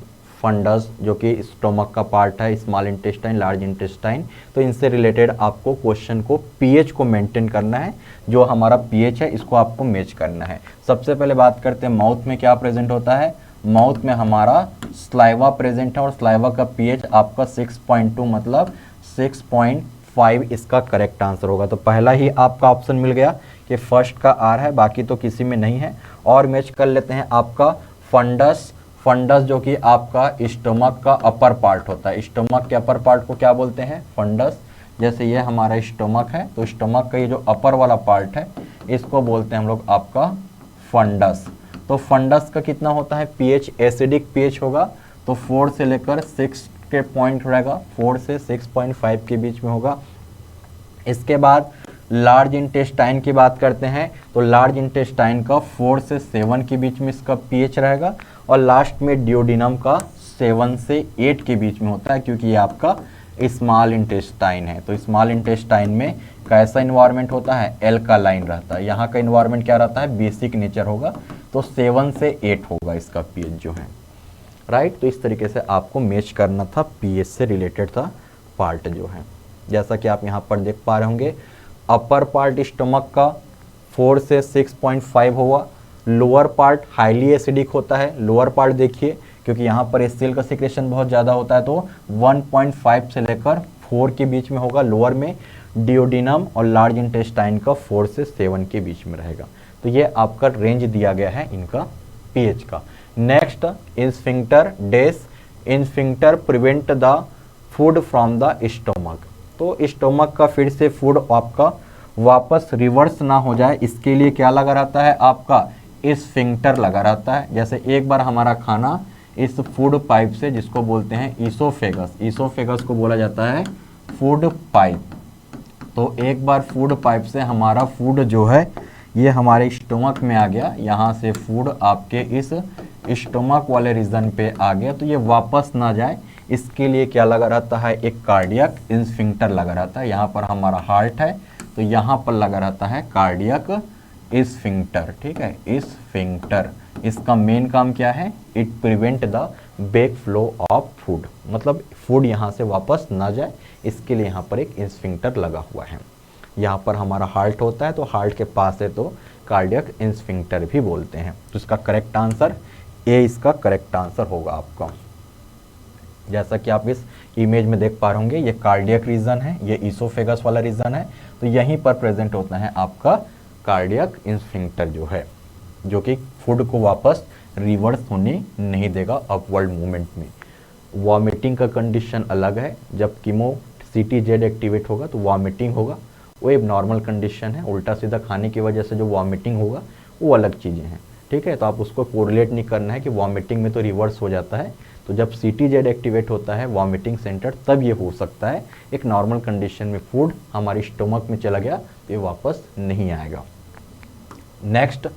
फंडस जो कि स्टोमक का पार्ट है, स्मॉल इंटेस्टाइन, लार्ज इंटेस्टाइन, तो इनसे रिलेटेड आपको क्वेश्चन को पीएच को मेंटेन करना है। जो हमारा पीएच है इसको आपको मैच करना है। सबसे पहले बात करते हैं माउथ में क्या प्रेजेंट होता है। माउथ में हमारा स्लाइवा प्रेजेंट है, और स्लाइवा का पीएच आपका 6.2 मतलब 6.5 इसका करेक्ट आंसर होगा। तो पहला ही आपका ऑप्शन मिल गया कि फर्स्ट का आर है, बाकी तो किसी में नहीं है। और मैच कर लेते हैं आपका फंडस। फंडस जो कि आपका स्टोमक का अपर पार्ट होता है, स्टोमक के अपर पार्ट को क्या बोलते हैं, फंडस। जैसे ये हमारा स्टोमक है, तो स्टोमक का ये जो अपर वाला पार्ट है इसको बोलते हैं हम लोग आपका फंडस। तो फंडस का कितना होता है पीएच, एसिडिक पीएच होगा, तो 4 से लेकर 6 के पॉइंट रहेगा, 4 से 6.5 के बीच में होगा। इसके बाद लार्ज इंटेस्टाइन की बात करते हैं, तो लार्ज इंटेस्टाइन का 4 से 7 के बीच में इसका पीएच रहेगा। और लास्ट में डियोडिनम का 7 से 8 के बीच में होता है, क्योंकि ये आपका स्मॉल इंटेस्टाइन है। तो स्मॉल इंटेस्टाइन में कैसा इन्वायरमेंट होता है, एल्कालाइन रहता है। यहाँ का इन्वायरमेंट क्या रहता है, बेसिक नेचर होगा, तो 7 से 8 होगा इसका पीएच जो है, राइट। तो इस तरीके से आपको मैच करना था, पीएच से रिलेटेड था पार्ट जो है। जैसा कि आप यहाँ पर देख पा रहे होंगे, अपर पार्ट स्टमक का 4 से 6.5 होगा। लोअर पार्ट हाईली एसिडिक होता है। लोअर पार्ट देखिए क्योंकि यहाँ पर एचसीएल का सिक्रेशन बहुत ज़्यादा होता है, तो 1.5 से लेकर 4 के बीच में होगा लोअर में, डियोडिनम और लार्ज इंटेस्टाइन का 4 से 7 के बीच में रहेगा। तो ये आपका रेंज दिया गया है इनका पीएच का। Next, sphincter does, sphincter prevent the food from the stomach. तो स्टोमक का फिर से फूड आपका वापस रिवर्स ना हो जाए, इसके लिए क्या लगा रहता है आपका स्फिंक्टर लगा रहता है। जैसे एक बार हमारा खाना इस फूड पाइप से, जिसको बोलते हैं ईसोफेगस, ईसोफेगस को बोला जाता है फूड पाइप, तो एक बार फूड पाइप से हमारा फूड जो है ये हमारे स्टोमक में आ गया, यहाँ से फूड आपके इस स्टोमक वाले रीजन पे आ गया, तो ये वापस ना जाए इसके लिए क्या लगा रहता है, एक कार्डियक इंस्फिंक्टर लगा रहता है। यहाँ पर हमारा हार्ट है तो यहाँ पर लगा रहता है कार्डियक स्फिंक्टर, ठीक है, स्फिंक्टर। इसका मेन काम क्या है, it prevent the back flow of food, मतलब फूड यहाँ से वापस ना जाए, इसके लिए यहाँ पर एक स्फिंक्टर लगा हुआ है। यहाँ पर हमारा हार्ट होता है तो हार्ट के पास है तो कार्डियक स्फिंक्टर भी बोलते हैं। तो इसका करेक्ट आंसर ए इसका करेक्ट आंसर होगा आपका। जैसा कि आप इस इमेज में देख पा रहे होंगे, ये कार्डियक रीजन है, ये ईसोफेगस वाला रीजन है, तो यहीं पर प्रेजेंट होता है आपका कार्डियक स्फिंक्टर जो है, जो कि फूड को वापस रिवर्स होने नहीं देगा अपवर्ड मूवमेंट में। वॉमिटिंग का कंडीशन अलग है, जब कीमो CTZ एक्टिवेट होगा तो वॉमिटिंग होगा, वो एक नॉर्मल कंडीशन है। उल्टा सीधा खाने की वजह से जो वॉमिटिंग होगा वो अलग चीज़ें हैं, ठीक है। तो आप उसको कोरिलेट नहीं करना है कि वॉमिटिंग में तो रिवर्स हो जाता है, तो जब CTZ एक्टिवेट होता है वॉमिटिंग सेंटर तब ये हो सकता है। एक नॉर्मल कंडीशन में फूड हमारे स्टोमक में चला गया तो ये वापस नहीं आएगा। नेक्स्ट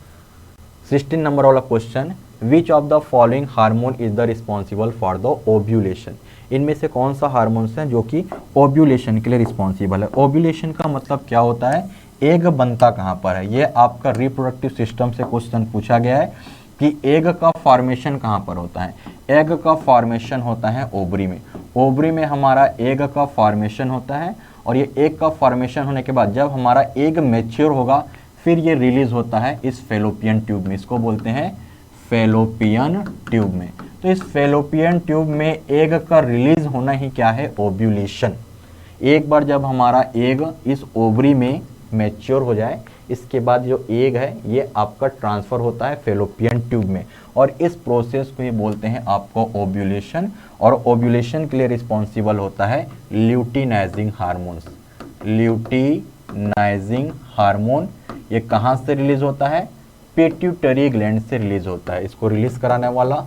16 नंबर वाला question, which of the following hormone is the responsible for the ovulation. इनमें से कौन सा हार्मोन्स है जो कि ओव्यूलेशन के लिए रिस्पॉन्सिबल है। ओव्यूलेशन का मतलब क्या होता है, एग बनता कहाँ पर है। ये आपका रिप्रोडक्टिव सिस्टम से क्वेश्चन पूछा गया है कि एग का फॉर्मेशन कहाँ पर होता है। एग का फॉर्मेशन होता है ओवरी में। ओवरी में हमारा एग का फॉर्मेशन होता है, और ये एग का फॉर्मेशन होने के बाद जब हमारा एग मैच्योर होगा फिर ये रिलीज होता है इस फेलोपियन ट्यूब में, इसको बोलते हैं फेलोपियन ट्यूब में। तो इस फेलोपियन ट्यूब में एग का रिलीज होना ही क्या है, ओव्यूलेशन। एक बार जब हमारा एग इस ओवरी में मैच्योर हो जाए, इसके बाद जो एग है ये आपका ट्रांसफर होता है फेलोपियन ट्यूब में, और इस प्रोसेस को ही बोलते हैं आपको ओव्यूलेशन। और ओव्यूलेशन के लिए रिस्पॉन्सिबल होता है ल्यूटिनाइजिंग हार्मोन्स। ल्यूटिनाइजिंग हार्मोन ये कहाँ से रिलीज होता है, पिट्यूटरी ग्लैंड से रिलीज होता है। इसको रिलीज कराने वाला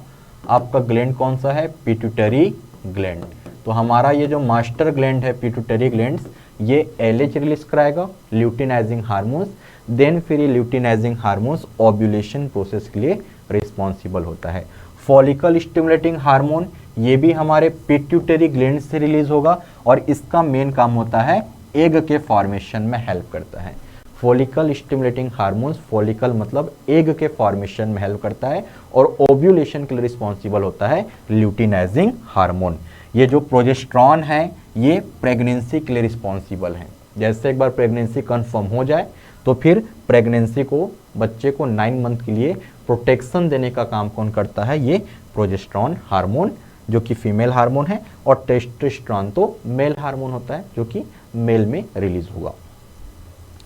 आपका ग्लैंड कौन सा है, पिट्यूटरी ग्लैंड। तो हमारा ये जो मास्टर ग्लैंड है पिट्यूटरी ग्लैंड्स, ये LH रिलीज कराएगा ल्यूटिनाइजिंग हार्मोन्स, देन फिर ये ल्यूटिनाइजिंग हार्मोन्स ओव्यूलेशन प्रोसेस के लिए रिस्पॉन्सिबल होता है। फॉलिकल स्टिमुलेटिंग हार्मोन ये भी हमारे पिट्यूटरी ग्लैंड से रिलीज होगा, और इसका मेन काम होता है एग के फॉर्मेशन में हेल्प करता है। फॉलिकल स्टिमुलेटिंग हार्मोन्स, फॉलिकल मतलब एग के फॉर्मेशन में हेल्प करता है, और ओव्यूलेशन के लिए रिस्पॉन्सिबल होता है ल्यूटिनाइजिंग हार्मोन। ये जो प्रोजेस्टेरॉन है ये प्रेगनेंसी के लिए रिस्पॉन्सिबल है। जैसे एक बार प्रेगनेंसी कंफर्म हो जाए तो फिर प्रेगनेंसी को, बच्चे को 9 मंथ के लिए प्रोटेक्शन देने का काम कौन करता है, ये प्रोजेस्टेरॉन हार्मोन, जो कि फीमेल हार्मोन है, और टेस्टोस्टेरोन तो मेल हार्मोन होता है जो कि मेल में रिलीज होगा।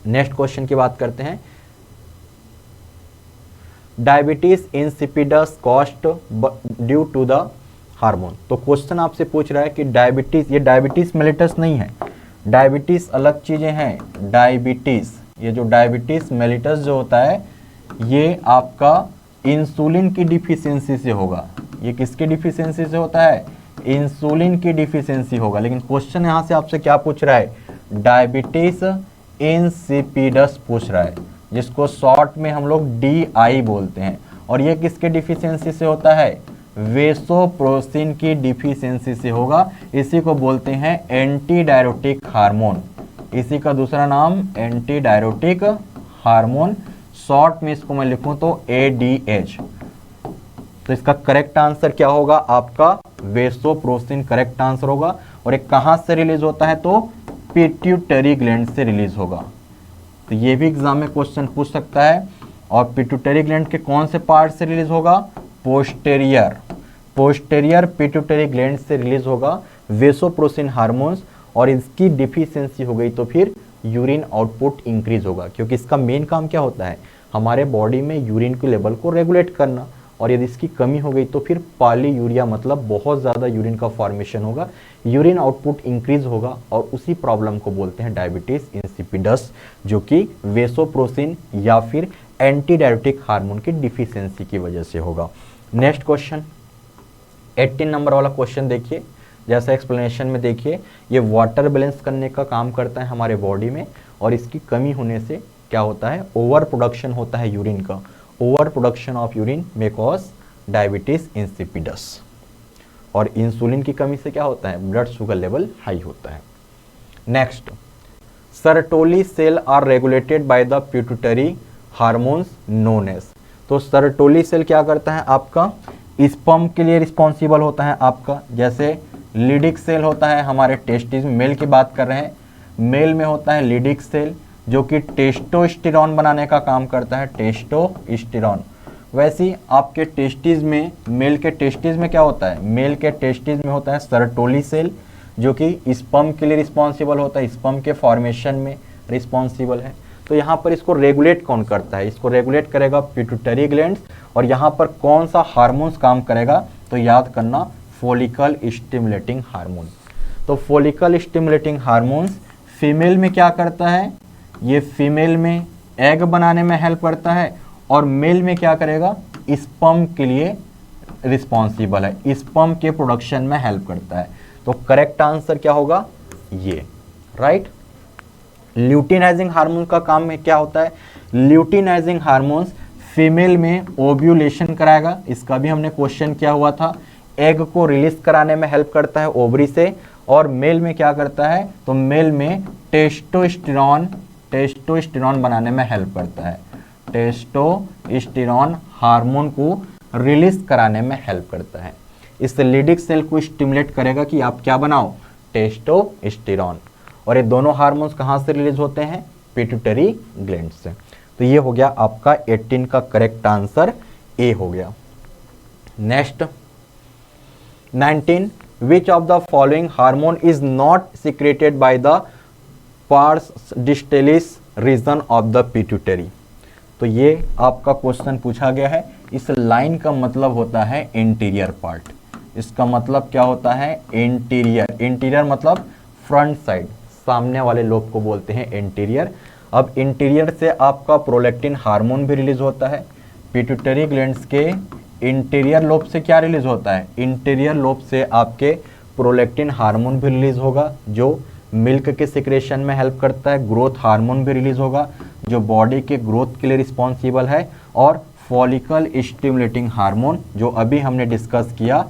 नेक्स्ट क्वेश्चन की बात करते हैं, diabetes insipidus caused due to the hormone. तो क्वेश्चन आपसे पूछ रहा है कि डायबिटीज, ये डायबिटीज मेलिटस नहीं है, डायबिटीज अलग चीजें हैं। डायबिटीज, ये जो डायबिटीज मेलिटस जो होता है ये आपका इंसुलिन की डिफिशियंसी से होगा। ये किसकी डिफिशियंसी से होता है, इंसुलिन की डिफिशियंसी होगा। लेकिन क्वेश्चन यहाँ से आपसे क्या पूछ रहा है, डायबिटीज इंसिपिडस पूछ रहा है, जिसको शॉर्ट में हम लोग DI बोलते हैं। और ये किसके डिफिशियंसी से होता है, वेसोप्रोसिन की डिफिशियंसी से होगा। इसी को बोलते हैं एंटी डायरोटिक हार्मोन, इसी का दूसरा नाम एंटी डायरोटिक हार्मोन। शॉर्ट में इसको मैं लिखूं तो ADH। तो इसका करेक्ट आंसर क्या होगा आपका, वेसोप्रोसिन करेक्ट आंसर होगा। और एक कहां से रिलीज होता है, तो पिट्यूटरी ग्लैंड से रिलीज होगा। तो ये भी एग्जाम में क्वेश्चन पूछ सकता है। और पिट्यूटरी ग्लैंड के कौन से पार्ट से रिलीज होगा, पोस्टेरियर, पोस्टेरियर पिट्यूटरी ग्लैंड से रिलीज होगा वेसोप्रोसिन हार्मोन्स, और इसकी डिफिशियंसी हो गई तो फिर यूरिन आउटपुट इंक्रीज होगा, क्योंकि इसका मेन काम क्या होता है, हमारे बॉडी में यूरिन के लेवल को रेगुलेट करना, और यदि इसकी कमी हो गई तो फिर पॉलीयूरिया मतलब बहुत ज़्यादा यूरिन का फॉर्मेशन होगा, यूरिन आउटपुट इंक्रीज होगा, और उसी प्रॉब्लम को बोलते हैं डायबिटीज इंसिपिडस, जो कि वेसोप्रोसिन या फिर एंटी डायबिटिक हार्मोन की डिफिशियंसी की वजह से होगा। नेक्स्ट क्वेश्चन 18 नंबर वाला क्वेश्चन देखिए, जैसा एक्सप्लेनेशन में देखिए, ये वाटर बैलेंस करने का काम करता है हमारे बॉडी में, और इसकी कमी होने से क्या होता है, ओवर प्रोडक्शन होता है यूरिन का, over production of urine may cause diabetes insipidus, और इंसुलिन की कमी से क्या होता है, ब्लड शुगर लेवल हाई होता है। Next, Sertoli cell are regulated by the pituitary hormones known as. तो सर्टोली सेल क्या करता है, आपका स्पर्म के लिए रिस्पॉन्सिबल होता है आपका, जैसे लिडिक सेल होता है हमारे टेस्टिस, मेल की बात कर रहे हैं, मेल में होता है लिडिक सेल जो कि टेस्टोस्टेरॉन बनाने का काम करता है, टेस्टोस्टेरॉन। वैसे ही आपके टेस्टिस में, मेल के टेस्टिस में क्या होता है, मेल के टेस्टिस में होता है सर्टोली सेल जो कि स्पर्म के लिए रिस्पॉन्सिबल होता है, स्पर्म के फॉर्मेशन में रिस्पॉन्सिबल है। तो यहाँ पर इसको रेगुलेट कौन करता है, इसको रेगुलेट करेगा पिट्यूटरी ग्लैंड्स, और यहाँ पर कौन सा हार्मोन्स काम करेगा, तो याद करना फॉलिकल स्टिमुलेटिंग हार्मोन। तो फॉलिकल स्टिमुलेटिंग हार्मोन्स फीमेल में क्या करता है, ये फीमेल में एग बनाने में हेल्प करता है, और मेल में क्या करेगा, स्पर्म के लिए रिस्पॉन्सिबल है, स्पर्म के प्रोडक्शन में हेल्प करता है। तो करेक्ट आंसर क्या होगा, ये राइट। ल्यूटिनाइजिंग हार्मोन का काम में क्या होता है, ल्यूटिनाइजिंग हार्मोन्स फीमेल में ओव्यूलेशन कराएगा, इसका भी हमने क्वेश्चन किया हुआ था, एग को रिलीज कराने में हेल्प करता है ओवरी से, और मेल में क्या करता है, तो मेल में टेस्टोस्टेरॉन बनाने में हेल्प करता है, टेस्टोस्टेरॉन हार्मोन को रिलीज कराने में हेल्प करता है। इस लिडिक सेल को स्टिमुलेट करेगा कि आप क्या बनाओ, टेस्टोस्टेरॉन, और ये दोनों हार्मोन्स कहाँ से रिलीज होते हैं, पिट्यूटरी ग्लैंड से। तो ये हो गया आपका 18 का करेक्ट आंसर, ए हो गया। Next 19, which of the following hormone is not secreted by the pars distalis region of the pituitary. तो ये आपका क्वेश्चन पूछा गया है, इस लाइन का मतलब होता है इंटीरियर पार्ट, इसका मतलब क्या होता है, इंटीरियर, इंटीरियर मतलब फ्रंट साइड, सामने वाले लोब को बोलते हैं इंटीरियर। अब इंटीरियर से आपका प्रोलैक्टिन हार्मोन भी रिलीज होता है, पिट्यूटरी ग्लैंड्स के इंटीरियर लोब से क्या रिलीज होता है, इंटीरियर लोब से आपके प्रोलैक्टिन हार्मोन भी रिलीज होगा जो मिल्क के सिक्रेशन में हेल्प करता है, ग्रोथ हार्मोन भी रिलीज होगा जो बॉडी के ग्रोथ के लिए रिस्पॉन्सिबल है, और फॉलिकल स्टिमुलेटिंग हार्मोन जो अभी हमने डिस्कस किया,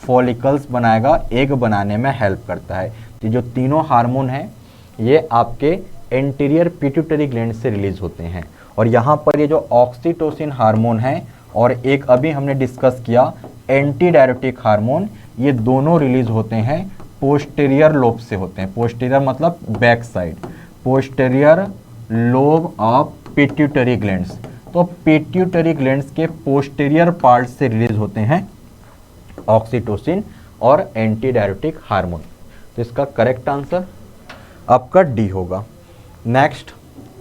फॉलिकल्स बनाएगा, एग बनाने में हेल्प करता है। तो जो तीनों हार्मोन हैं ये आपके एंटीरियर पिट्यूटरी ग्लैंड से रिलीज होते हैं, और यहाँ पर ये जो ऑक्सीटोसिन हार्मोन है और एक अभी हमने डिस्कस किया एंटी डायरेटिक हार्मोन, ये दोनों रिलीज होते हैं पोस्टीरियर लोब से होते हैं, पोस्टीरियर मतलब back side, posterior lobe of pituitary glands. तो पिट्यूटरी ग्लैंड्स के पोस्टीरियर पार्ट से रिलीज होते हैं ऑक्सीटोसिन और एंटी डायरेटिक हार्मोन। तो इसका करेक्ट आंसर आपका डी होगा। नेक्स्ट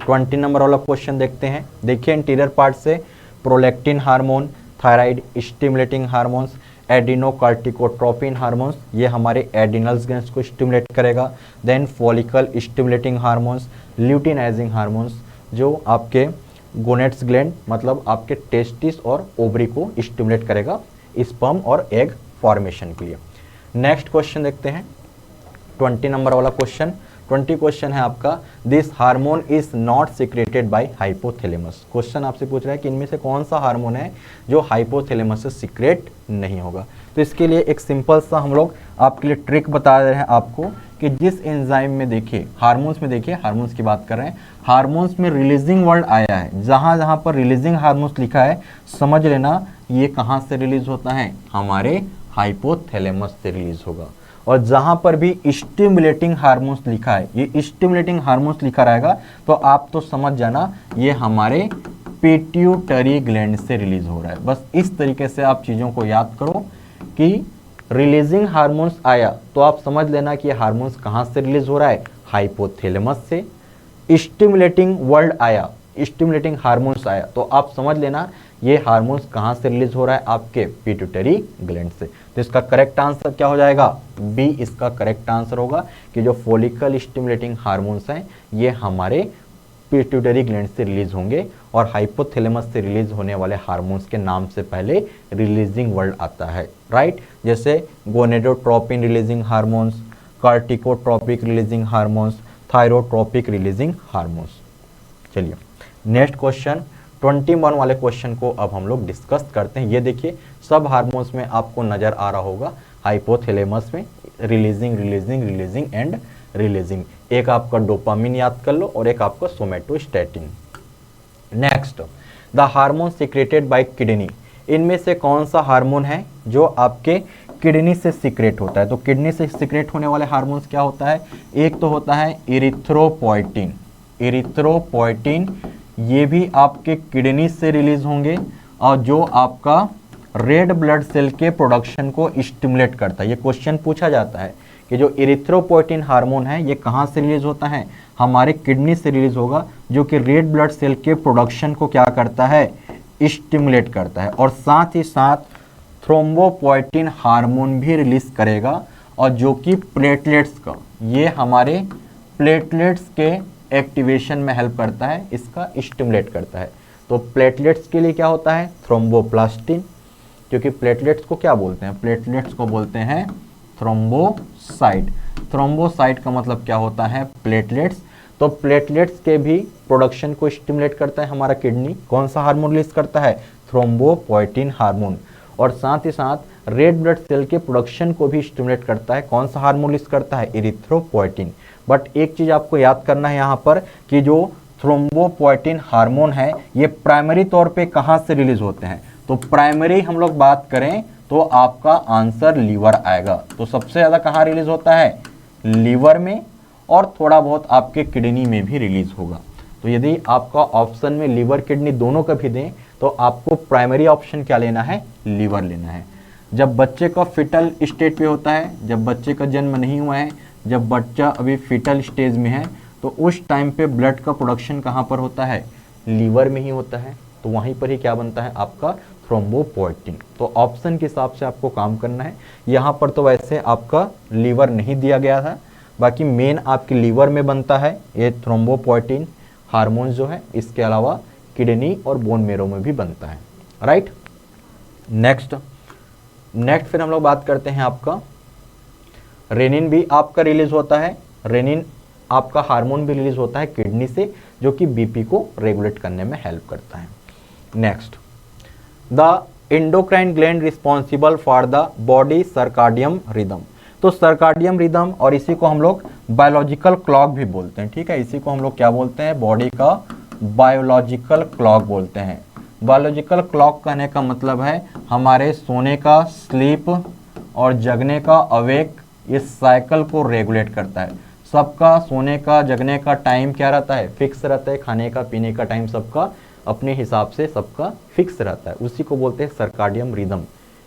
20 नंबर वाला क्वेश्चन देखते हैं। देखिए इंटीरियर पार्ट से prolactin hormone, thyroid stimulating hormones, adrenocorticotropin hormones, ये हमारे एडिनल्स ग्लैंड्स को स्टिमुलेट करेगा। Then follicle stimulating hormones, luteinising hormones जो आपके गोनेट्स ग्लैंड मतलब आपके टेस्टिस और ओवरी को स्टिमुलेट करेगा स्पर्म और एग फॉर्मेशन के लिए। नेक्स्ट क्वेश्चन देखते हैं 20 नंबर वाला क्वेश्चन। 20 क्वेश्चन है आपका, this hormone is not secreted bye hypothalamus. Question आपसे पूछ रहा है कि इनमें से कौन सा हार्मोन है जो हाइपोथैलेमस से सीक्रेट नहीं होगा। तो इसके लिए एक सिंपल सा हम लोग आपके लिए ट्रिक बता रहे हैं आपको कि जिस एंजाइम में देखिए हार्मोन्स में, देखिए हार्मोन्स की बात कर रहे हैं, हार्मोन्स में रिलीजिंग वर्ड आया है, जहाँ जहाँ पर रिलीजिंग हार्मोन्स लिखा है समझ लेना ये कहाँ से रिलीज होता है, हमारे हाइपोथैलेमस से रिलीज होगा। और जहां पर भी स्टिमुलेटिंग हार्मोन्स लिखा है, ये स्टिमुलेटिंग हार्मोन्स लिखा रहेगा तो आप तो समझ जाना ये हमारे पिट्यूटरी ग्लैंड से रिलीज हो रहा है। बस इस तरीके से आप चीज़ों को याद करो कि रिलीजिंग हार्मोन्स आया तो आप समझ लेना कि ये हार्मोन्स कहाँ से रिलीज हो रहा है, हाइपोथैलेमस से। स्टिमुलेटिंग वर्ड आया, स्टिमुलेटिंग हार्मोन्स आया तो आप समझ लेना ये हार्मोन्स कहाँ से रिलीज हो रहा है, आपके पिट्यूटरी ग्लैंड से। तो इसका करेक्ट आंसर क्या हो जाएगा, बी इसका करेक्ट आंसर होगा कि जो फॉलिकल स्टिमुलेटिंग हार्मोन्स हैं ये हमारे पिट्यूटरी ग्लैंड से रिलीज होंगे, और हाइपोथैलेमस से रिलीज होने वाले हार्मोन्स के नाम से पहले रिलीजिंग वर्ड आता है, राइट। जैसे gonadotropin releasing hormones, corticotropic releasing hormones, thyrotropic releasing hormones. चलिए नेक्स्ट क्वेश्चन 21 वाले क्वेश्चन को अब हम लोग डिस्कस करते हैं। ये देखिए सब हार्मोन्स में आपको नजर आ रहा होगा, हाइपोथैलेमस में releasing releasing releasing and releasing, एक आपका डोपामिन याद कर लो और एक आपका somatostatin. Next, the hormone secreted by kidney, इनमें से कौन सा हार्मोन है जो आपके किडनी से सिक्रेट होता है। तो किडनी से सिक्रेट होने वाले हार्मोन्स क्या होता है, एक तो होता है इरिथ्रोपोइटिन, इरिथ्रोपोइटिन ये भी आपके किडनी से रिलीज होंगे, और जो आपका रेड ब्लड सेल के प्रोडक्शन को स्टिमुलेट करता है। ये क्वेश्चन पूछा जाता है कि जो इरिथ्रोपोइटिन हार्मोन है ये कहाँ से रिलीज होता है, हमारे किडनी से रिलीज होगा, जो कि रेड ब्लड सेल के प्रोडक्शन को क्या करता है, स्टिमुलेट करता है। और साथ ही साथ थ्रोम्बोपोइटिन हार्मोन भी रिलीज करेगा, और जो कि प्लेटलेट्स का, ये हमारे प्लेटलेट्स के एक्टिवेशन में हेल्प करता है, इसका स्टिमुलेट करता है। तो प्लेटलेट्स के लिए क्या होता है, थ्रोम्बोप्लास्टिन, क्योंकि प्लेटलेट्स को क्या बोलते हैं, प्लेटलेट्स को बोलते हैं थ्रोम्बोसाइट। थ्रोम्बोसाइट का मतलब क्या होता है, प्लेटलेट्स। तो प्लेटलेट्स के भी प्रोडक्शन को स्टिमुलेट करता है हमारा किडनी, कौन सा हार्मोन रिलीज करता है, थ्रोम्बोपोइटिन हार्मोन। और साथ ही साथ रेड ब्लड सेल के प्रोडक्शन को भी स्टिमुलेट करता है, कौन सा हार्मोन रिलीज करता है, इरिथ्रोपोइटिन। बट एक चीज आपको याद करना है यहाँ पर कि जो थ्रोम्बोपोइटिन हार्मोन है ये प्राइमरी तौर पे कहाँ से रिलीज होते हैं, तो प्राइमरी हम लोग बात करें तो आपका आंसर लीवर आएगा। तो सबसे ज़्यादा कहाँ रिलीज होता है, लीवर में, और थोड़ा बहुत आपके किडनी में भी रिलीज होगा। तो यदि आपका ऑप्शन में लीवर किडनी दोनों का भी दें तो आपको प्राइमरी ऑप्शन क्या लेना है, लीवर लेना है। जब बच्चे का फिटल स्टेट पे होता है, जब बच्चे का जन्म नहीं हुआ है, जब बच्चा अभी फिटल स्टेज में है, तो उस टाइम पे ब्लड का प्रोडक्शन कहाँ पर होता है, लीवर में ही होता है। तो वहीं पर ही क्या बनता है आपका थ्रोम्बोपोइटिन। तो ऑप्शन के हिसाब से आपको काम करना है। यहाँ पर तो वैसे आपका लीवर नहीं दिया गया था, बाकी मेन आपके लीवर में बनता है ये थ्रोम्बोपोइटिन हार्मोन जो है, इसके अलावा किडनी और बोन मेरो में भी बनता है, राइट। नेक्स्ट फिर हम लोग बात करते हैं आपका रेनिन भी आपका रिलीज होता है। रेनिन आपका हार्मोन भी रिलीज होता है किडनी से, जो कि बीपी को रेगुलेट करने में हेल्प करता है। Next, the endocrine gland responsible for the body circadian rhythm. तो सर्काडियम रिदम, और इसी को हम लोग बायोलॉजिकल क्लॉक भी बोलते हैं, ठीक है। इसी को हम लोग क्या बोलते हैं, बॉडी का बायोलॉजिकल क्लॉक बोलते हैं। बायोलॉजिकल क्लॉक कहने का मतलब है हमारे सोने का स्लीप और जगने का अवेक, इस साइकिल को रेगुलेट करता है। सबका सोने का जगने का टाइम क्या रहता है, फिक्स रहता है। खाने का पीने का टाइम सबका अपने हिसाब से सबका फिक्स रहता है, उसी को बोलते हैं सर्काडियम रिदम।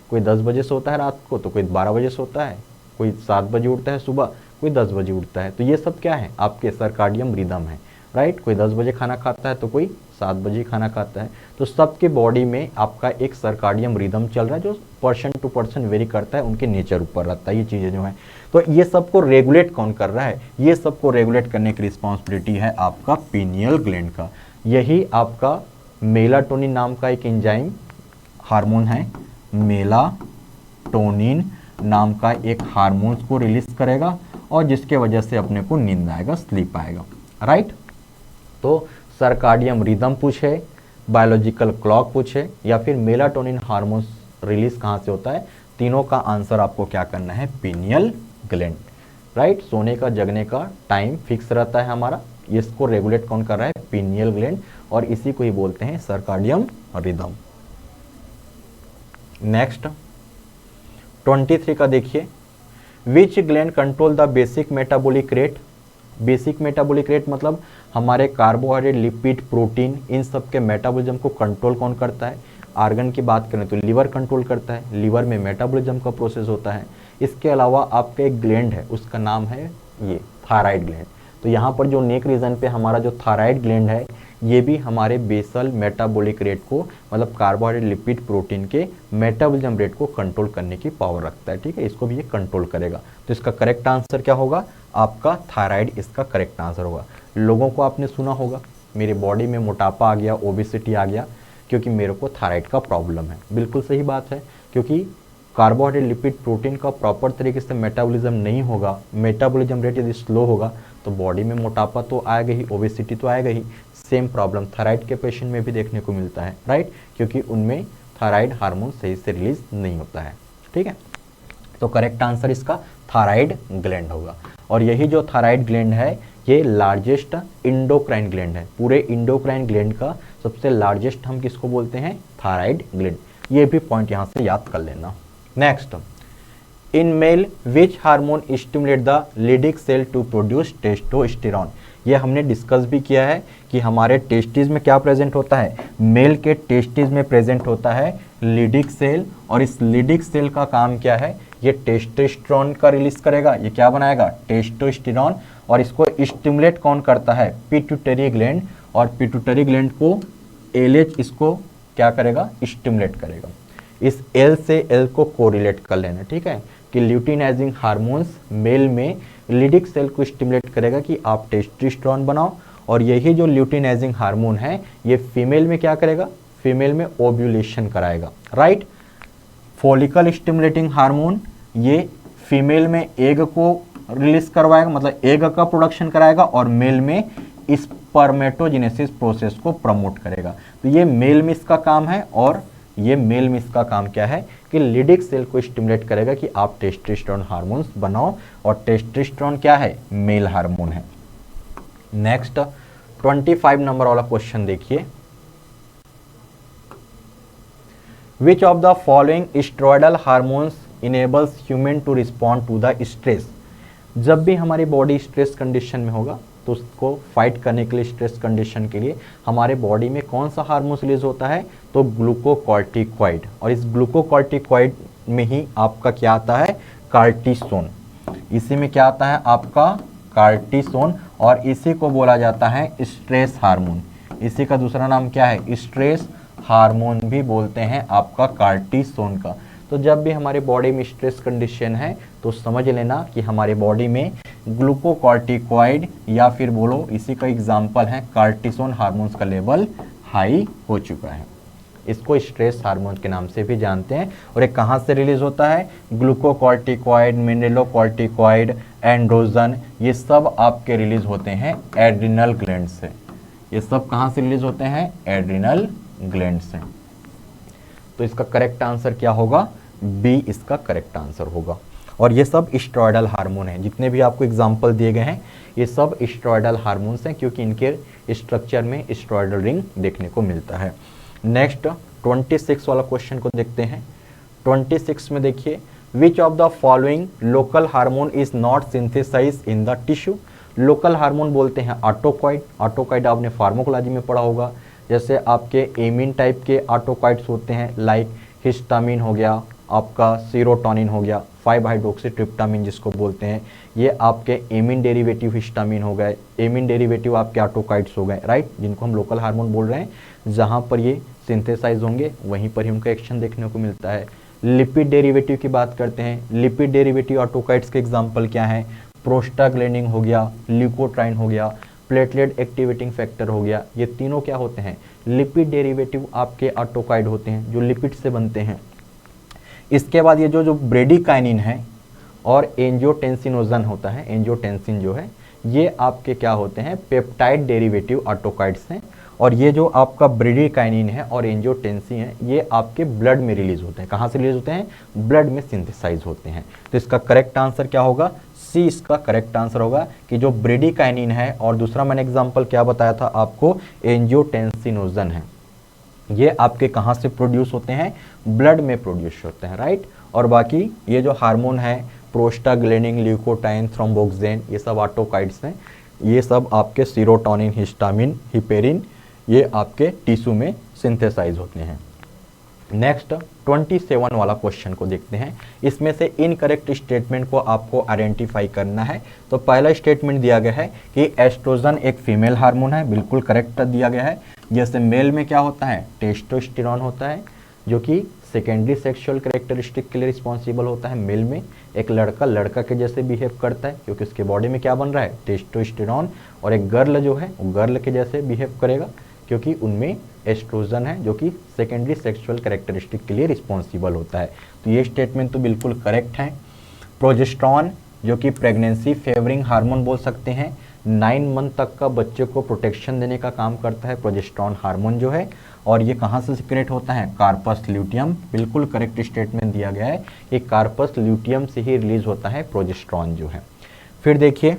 कोई 10 बजे सोता है रात को, तो कोई 12 बजे सोता है, कोई 7 बजे उठता है सुबह, कोई 10 बजे उठता है। तो ये सब क्या है, आपके सर्काडियम रिदम है, राइट। कोई 10 बजे खाना खाता है तो कोई 7 बजे खाना खाता है। तो सबके बॉडी में आपका एक सर्काडियम रिदम चल रहा है, जो पर्सन टू पर्सन वेरी करता है, उनके नेचर ऊपर रहता है ये चीज़ें जो हैं। तो ये सबको रेगुलेट कौन कर रहा है, ये सबको रेगुलेट करने की रिस्पॉन्सिबिलिटी है आपका पीनियल ग्लैंड का। यही आपका मेलाटोनिन नाम का एक एंजाइम हार्मोन है, मेलाटोनिन नाम का एक हार्मोन को रिलीज करेगा, और जिसके वजह से अपने को नींद आएगा, स्लीप आएगा, राइट। तो सर्काडियम रिदम पूछे, बायोलॉजिकल क्लॉक पूछे, या फिर मेलाटोनिन हार्मोन रिलीज कहाँ से होता है, तीनों का आंसर आपको क्या करना है, पीनियल ग्लैंड, राइट। सोने का जगने का टाइम फिक्स रहता है हमारा, इसको रेगुलेट कौन कर रहा है, पीनियल ग्लैंड, और इसी को ही बोलते हैं सर्काडियम रिदम। नेक्स्ट 23 का देखिए, विच gland control the basic metabolic rate. Basic metabolic rate मतलब हमारे कार्बोहाइड्रेट, लिपिड, प्रोटीन, इन सब के मेटाबॉलिज्म को कंट्रोल कौन करता है, आर्गन की बात करें तो लीवर कंट्रोल करता है, लीवर में मेटाबॉलिज्म का प्रोसेस होता है। इसके अलावा आपका एक ग्लैंड है, उसका नाम है ये थायराइड ग्लैंड। तो यहाँ पर जो नेक रीजन पे हमारा जो थायराइड ग्लैंड है, ये भी हमारे बेसल मेटाबॉलिक रेट को, मतलब कार्बोहाइड्रेट लिपिड प्रोटीन के मेटाबॉलिज्म रेट को कंट्रोल करने की पावर रखता है, ठीक है, इसको भी ये कंट्रोल करेगा। तो इसका करेक्ट आंसर क्या होगा, आपका थायराइड इसका करेक्ट आंसर होगा। लोगों को आपने सुना होगा, मेरी बॉडी में मोटापा आ गया, ओबेसिटी आ गया, क्योंकि मेरे को थायराइड का प्रॉब्लम है। बिल्कुल सही बात है, क्योंकि कार्बोहाइड्रेट लिपिड प्रोटीन का प्रॉपर तरीके से मेटाबॉलिज्म नहीं होगा, मेटाबॉलिज्म रेट यदि स्लो होगा तो बॉडी में मोटापा तो आएगा ही, ओबेसिटी तो आएगा ही। सेम प्रॉब्लम थायराइड के पेशेंट में भी देखने को मिलता है, राइट, क्योंकि उनमें थायराइड हार्मोन सही से रिलीज नहीं होता है, ठीक है। तो करेक्ट आंसर इसका थायराइड ग्लैंड होगा। और यही जो थायराइड ग्लैंड है, ये लार्जेस्ट इंडोक्राइन ग्लैंड है। पूरे इंडोक्राइन ग्लैंड का सबसे लार्जेस्ट हम किसको बोलते हैं, थायराइड ग्लैंड। ये भी पॉइंट यहाँ से याद कर लेना। Next, in male which hormone stimulate the Leydig cell to produce testosterone. ये हमने डिस्कस भी किया है कि हमारे टेस्टिस में क्या प्रेजेंट होता है, मेल के टेस्टिस में प्रेजेंट होता है लिडिक सेल, और इस लिडिक सेल का काम क्या है, ये टेस्टोस्टेरोन का रिलीज करेगा। ये क्या बनाएगा, टेस्टोस्टेरोन। और इसको स्टिमुलेट कौन करता है, पिट्यूटरी ग्लैंड, और पिट्यूटरी ग्लैंड को एलएच इसको क्या करेगा, स्टिमुलेट करेगा। इस एल से एल को कोरिलेट कर लेना, ठीक है, कि ल्यूटिनाइजिंग हार्मोन्स मेल में लिडिक सेल को स्टिमुलेट करेगा कि आप टेस्टोस्टेरोन बनाओ, और यही जो ल्यूटिनाइजिंग हार्मोन है ये फीमेल में क्या करेगा, फीमेल में ओव्यूलेशन कराएगा, राइट। फॉलिकल स्टिमुलेटिंग हार्मोन ये फीमेल में एग को रिलीज करवाएगा, मतलब एग का प्रोडक्शन कराएगा, और मेल में स्पर्मेटोजेनेसिस प्रोसेस को प्रमोट करेगा। तो ये मेल में इसका काम है, और ये मेल में इसका काम क्या है कि लिडिक सेल को स्टिमुलेट करेगा कि आप टेस्टोस्टेरोन हार्मोन्स बनाओ, और टेस्टोस्टेरोन क्या है, मेल हार्मोन है। नेक्स्ट 25 नंबर वाला क्वेश्चन देखिए, which of the following steroidal hormones enables human to respond to the stress. जब भी हमारी बॉडी स्ट्रेस कंडीशन में होगा तो उसको फाइट करने के लिए, स्ट्रेस कंडीशन के लिए हमारे बॉडी में कौन सा हार्मोन रिलीज होता है, तो ग्लूकोकॉर्टिकॉइड। और इस ग्लूकोकॉर्टिकॉइड में ही आपका क्या आता है, कार्टिसोन। इसी में क्या आता है आपका कार्टिसोन, और इसी को बोला जाता है स्ट्रेस हार्मोन। इसी का दूसरा नाम क्या है, स्ट्रेस हार्मोन भी बोलते हैं आपका कार्टिसोन का। तो जब भी हमारे बॉडी में स्ट्रेस कंडीशन है तो समझ लेना कि हमारे बॉडी में ग्लूकोकॉर्टिकॉइड या फिर बोलो इसी का एग्जाम्पल है कार्टिसोन हार्मोन्स का लेवल हाई हो चुका है। इसको स्ट्रेस हार्मोन के नाम से भी जानते हैं। और ये कहाँ से रिलीज होता है, ग्लूकोकॉर्टिकॉइड, मिनरलोकॉर्टिकॉइड, एंड्रोजन, ये सब आपके रिलीज होते हैं एड्रिनल ग्लैंड से। ये सब कहाँ से रिलीज होते हैं, एड्रिनल ग्लैंड से। तो इसका करेक्ट आंसर क्या होगा, बी इसका करेक्ट आंसर होगा। और ये सब स्टेरॉयडल हार्मोन हैं, जितने भी आपको एग्जाम्पल दिए गए हैं ये सब स्टेरॉयडल हार्मोन्स हैं, क्योंकि इनके स्ट्रक्चर में स्टेरॉयडल रिंग देखने को मिलता है। नेक्स्ट 26 वाला क्वेश्चन को देखते हैं। 26 में देखिए, which of the following local hormone is not synthesize in the tissue. Local hormone बोलते हैं ऑटोकॉइड। ऑटोकॉइड आपने फार्माकोलॉजी में पढ़ा होगा, जैसे आपके एमिन टाइप के ऑटोकॉइड्स होते हैं, लाइक हिस्टामिन हो गया, आपका सीरोटोनिन हो गया, 5-हाइड्रोक्सीट्रिप्टामिन जिसको बोलते हैं, ये आपके एमिन डेरिवेटिव हिस्टामिन हो गए, एमिन डेरिवेटिव आपके ऑटोकॉइड्स हो गए, राइट, जिनको हम लोकल हार्मोन बोल रहे हैं। जहाँ पर ये सिंथेसाइज होंगे वहीं पर ही उनका एक्शन देखने को मिलता है। लिपिड डेरिवेटिव की बात करते हैं, लिपिड डेरिवेटिव ऑटोकॉइड्स के एग्जाम्पल क्या हैं, प्रोस्टाग्लैंडिन हो गया, ल्यूकोट्राइन हो गया, प्लेटलेट एक्टिवेटिंग फैक्टर हो गया, ये तीनों क्या होते हैं, लिपिड डेरिवेटिव आपके ऑटोकॉइड होते हैं जो लिपिड से बनते हैं। इसके बाद ये जो ब्रेडिकाइनिन है और एंजियोटेंसिनोजन होता है, एंजियोटेंसिन जो है ये आपके क्या होते हैं, पेप्टाइड डेरिवेटिव ऑटोकॉइड्स हैं। और ये जो आपका ब्रेडिकाइनिन है और एंजियोटेंसिन है ये आपके ब्लड में रिलीज होते हैं। कहाँ से रिलीज होते हैं, ब्लड में सिंथेसाइज होते हैं। तो इसका करेक्ट आंसर क्या होगा, सी इसका करेक्ट आंसर होगा कि जो ब्रेडिकाइनिन है और दूसरा मैंने एग्जांपल क्या बताया था आपको, एंजियोटेंसिनोजन है, ये आपके कहाँ से प्रोड्यूस होते हैं, ब्लड में प्रोड्यूस होते हैं, राइट। और बाकी ये जो हार्मोन है प्रोस्टाग्लैंडिन, ल्यूकोट्राइन, थ्रोम्बोक्सेन, ये सब ऑटोकॉइड्स हैं, ये सब आपके सीरोटोनिन, हिस्टामिन, हिपेरिन, ये आपके टिश्यू में सिंथेसाइज होते हैं। नेक्स्ट 27 वाला क्वेश्चन को देखते हैं। इसमें से इनकरेक्ट स्टेटमेंट को आपको आइडेंटिफाई करना है। तो पहला स्टेटमेंट दिया गया है कि एस्ट्रोजन एक फीमेल हार्मोन है, बिल्कुल करेक्ट दिया गया है। जैसे मेल में क्या होता है, टेस्टोस्टेरोन होता है जो कि सेकेंडरी सेक्सुअल कैरेक्टरिस्टिक के लिए रिस्पॉन्सिबल होता है। मेल में एक लड़का लड़का के जैसे बिहेव करता है क्योंकि उसके बॉडी में क्या बन रहा है, टेस्टोस्टेरोन। और एक गर्ल जो है वो गर्ल के जैसे बिहेव करेगा क्योंकि उनमें एस्ट्रोजन है जो कि सेकेंडरी सेक्सुअल कैरेक्टरिस्टिक के लिए रिस्पॉन्सिबल होता है। तो ये स्टेटमेंट तो बिल्कुल करेक्ट है। प्रोजेस्टेरॉन जो कि प्रेगनेंसी फेवरिंग हार्मोन बोल सकते हैं, 9 मंथ तक का बच्चे को प्रोटेक्शन देने का काम करता है प्रोजेस्टेरॉन हार्मोन जो है। और ये कहाँ से सीक्रेट होता है, कार्पस ल्यूटियम। बिल्कुल करेक्ट स्टेटमेंट दिया गया है, ये कार्पस ल्यूटियम से ही रिलीज होता है प्रोजेस्टेरॉन जो है। फिर देखिए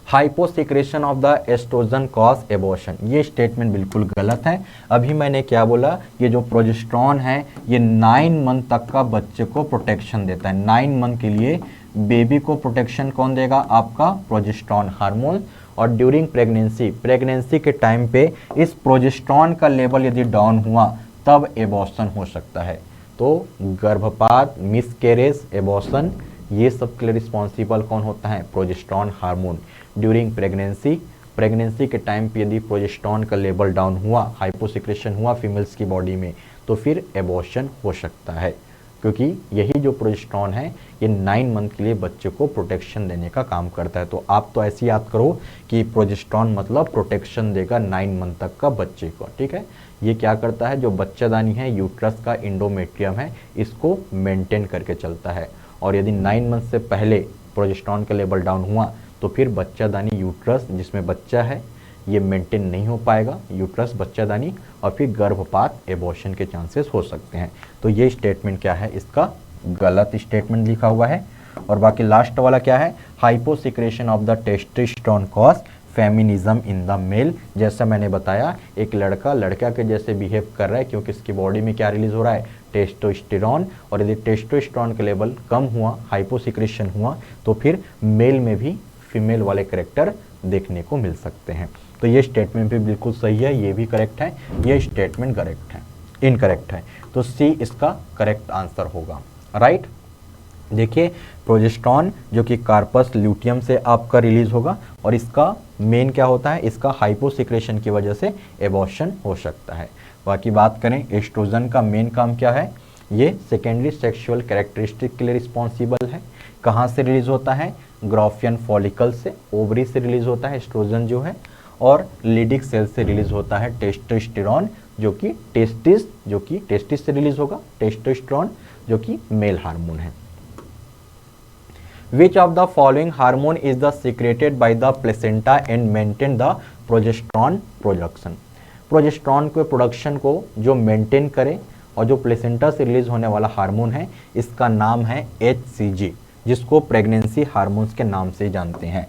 hyposecretion of the estrogen cause abortion, ये स्टेटमेंट बिल्कुल गलत है। अभी मैंने क्या बोला, ये जो प्रोजेस्टेरॉन है ये 9 मंथ तक का बच्चे को प्रोटेक्शन देता है। 9 मंथ के लिए बेबी को प्रोटेक्शन कौन देगा, आपका प्रोजेस्टेरॉन हार्मोन। और ड्यूरिंग प्रेगनेंसी के टाइम पे इस प्रोजेस्टेरॉन का लेवल यदि डाउन हुआ तब एबॉर्शन हो सकता है। तो गर्भपात, मिसकैरेज, एबॉर्शन ये सब के लिए रिस्पॉन्सिबल कौन होता है, प्रोजेस्टेरॉन हार्मोन। ड्यूरिंग प्रेगनेंसी के टाइम पे यदि प्रोजेस्टेरॉन का लेवल डाउन हुआ, हाइपोसिक्रेशन हुआ फीमेल्स की बॉडी में, तो फिर एबॉर्शन हो सकता है क्योंकि यही जो प्रोजेस्टेरॉन है ये 9 मंथ के लिए बच्चे को प्रोटेक्शन देने का काम करता है। तो आप तो ऐसे याद करो कि प्रोजेस्टेरॉन मतलब प्रोटेक्शन देगा 9 मंथ तक का बच्चे को, ठीक है। ये क्या करता है, जो बच्चादानी है यूट्रस का एंडोमेट्रियम है इसको मेंटेन करके चलता है। और यदि 9 मंथ से पहले प्रोजेस्टेरॉन का लेवल डाउन हुआ तो फिर बच्चादानी यूट्रस जिसमें बच्चा है ये मेंटेन नहीं हो पाएगा, यूट्रस बच्चादानी, और फिर गर्भपात, एबॉर्शन के चांसेस हो सकते हैं। तो ये स्टेटमेंट क्या है, इसका गलत स्टेटमेंट लिखा हुआ है। और बाकी लास्ट वाला क्या है, hyposecretion of the testosterone cause feminism in the male. जैसा मैंने बताया एक लड़का लड़का के जैसे बिहेव कर रहा है क्योंकि इसकी बॉडी में क्या रिलीज हो रहा है, टेस्टोस्टेरोन। और यदि टेस्टोस्टेरोन का लेवल कम हुआ, हाइपोसिक्रेशन हुआ, तो फिर मेल में भी फीमेल वाले करेक्टर देखने को मिल सकते हैं। तो ये स्टेटमेंट भी बिल्कुल सही है, ये भी करेक्ट है, ये स्टेटमेंट करेक्ट है, इनकरेक्ट है। तो सी इसका करेक्ट आंसर होगा, राइट। देखिए प्रोजेस्टेरॉन जो कि कार्पस ल्यूटियम से आपका रिलीज होगा और इसका मेन क्या होता है, इसका हाइपोसिक्रेशन की वजह से एबॉर्शन हो सकता है। बाकी बात करें एस्ट्रोजन का मेन काम क्या है, ये सेकेंडरी सेक्सुअल कैरेक्टरिस्टिक के लिए रिस्पॉन्सिबल है। कहाँ से रिलीज होता है, ग्राफियन फॉलिकल से, ओवरी से रिलीज होता है एस्ट्रोजन जो है। और लीडिक सेल से रिलीज होता है टेस्टोस्टेरोन जो कि टेस्टिस से रिलीज होगा, टेस्टोस्टेरोन जो कि मेल हार्मोन है। Which of the following hormone is the secreted by the placenta and maintain the progesterone production? Progesterone के प्रोडक्शन को जो मेंटेन करे और जो प्लेसेंटा से रिलीज होने वाला हार्मोन है इसका नाम है HCG, जिसको प्रेगनेंसी हार्मोन्स के नाम से जानते हैं।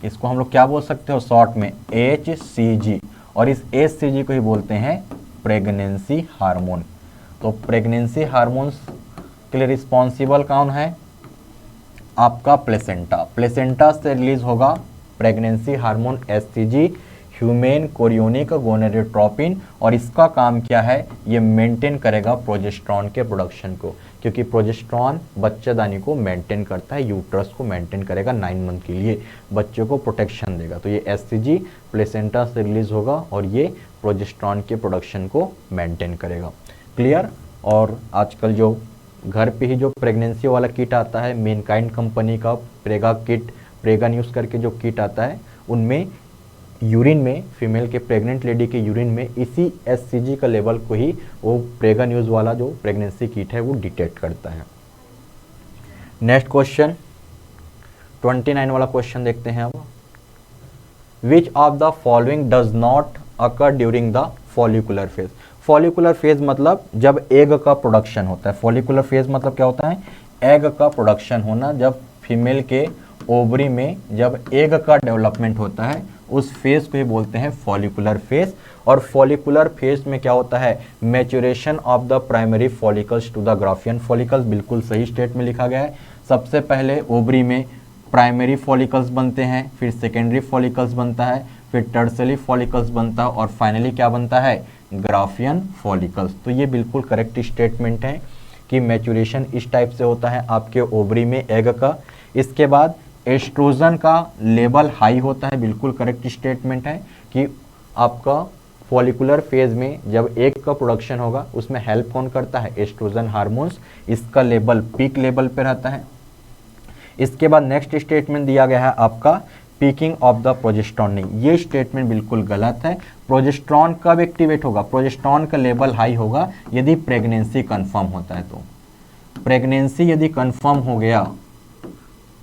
इसको हम लोग क्या बोल सकते हो शॉर्ट में, HCG। और इस HCG को ही बोलते हैं प्रेगनेंसी हार्मोन। तो प्रेगनेंसी हार्मोन्स के लिए रिस्पॉन्सिबल कौन है, आपका प्लेसेंटा से रिलीज होगा pregnancy hormone HCG, humane chorionic gonadotropin. और इसका काम क्या है, ये मेंटेन करेगा प्रोजेस्टेरॉन के प्रोडक्शन को, क्योंकि प्रोजेस्टेरॉन बच्चेदानी को मेंटेन करता है, यूट्रस को मेंटेन करेगा 9 मंथ के लिए, बच्चे को प्रोटेक्शन देगा। तो ये HCG प्लेसेंटा से रिलीज होगा और ये प्रोजेस्टेरॉन के प्रोडक्शन को मेंटेन करेगा। क्लियर। और आजकल जो घर पे ही जो प्रेगनेंसी वाला किट आता है मेनकाइंड कंपनी का, प्रेगा न्यूज़ करके जो किट आता है, उनमें यूरिन में फीमेल के प्रेग्नेंट लेडी के यूरिन में इसी HCG का लेवल को ही वो प्रेगा न्यूज़ वाला जो प्रेगनेंसी किट है वो डिटेक्ट करता है। नेक्स्ट क्वेश्चन 29 वाला क्वेश्चन देखते हैं अब। विच of the following does not occur during the follicular phase. Follicular phase मतलब जब एग का प्रोडक्शन होता है। फॉलिकुलर फेज मतलब क्या होता है, एग का प्रोडक्शन होना। जब फीमेल के ओवरी में जब एग का डेवलपमेंट होता है उस फेज को ही बोलते हैं फॉलिकुलर फेज। और फॉलिकुलर फेज में क्या होता है, maturation of the primary follicles to the Graafian follicles. बिल्कुल सही स्टेट में लिखा गया है। सबसे पहले ओवरी में प्राइमरी फॉलिकल्स बनते हैं, फिर सेकेंडरी फॉलिकल्स बनता है, फिर टर्सरी फॉलिकल्स बनता है और फाइनली क्या बनता है, ग्राफियन फॉलिकल्स। तो ये बिल्कुल करेक्ट स्टेटमेंट है कि मैच्योरेशन इस टाइप से होता है आपके ओवरी में एग का। इसके बाद एस्ट्रोजन का लेवल हाई होता है, बिल्कुल करेक्ट स्टेटमेंट है कि आपका फॉलिकुलर फेज में जब एग का प्रोडक्शन होगा उसमें हेल्प कौन करता है, एस्ट्रोजन हार्मोन्स, इसका लेवल पीक लेवल पे रहता है। इसके बाद नेक्स्ट स्टेटमेंट दिया गया है आपका पीकिंग ऑफ द प्रोजेस्टेरॉन। नहीं, ये स्टेटमेंट बिल्कुल गलत है। प्रोजेस्टेरॉन कब एक्टिवेट होगा, प्रोजेस्टेरॉन का लेवल हाई होगा यदि प्रेगनेंसी कंफर्म होता है। तो प्रेगनेंसी यदि कंफर्म हो गया,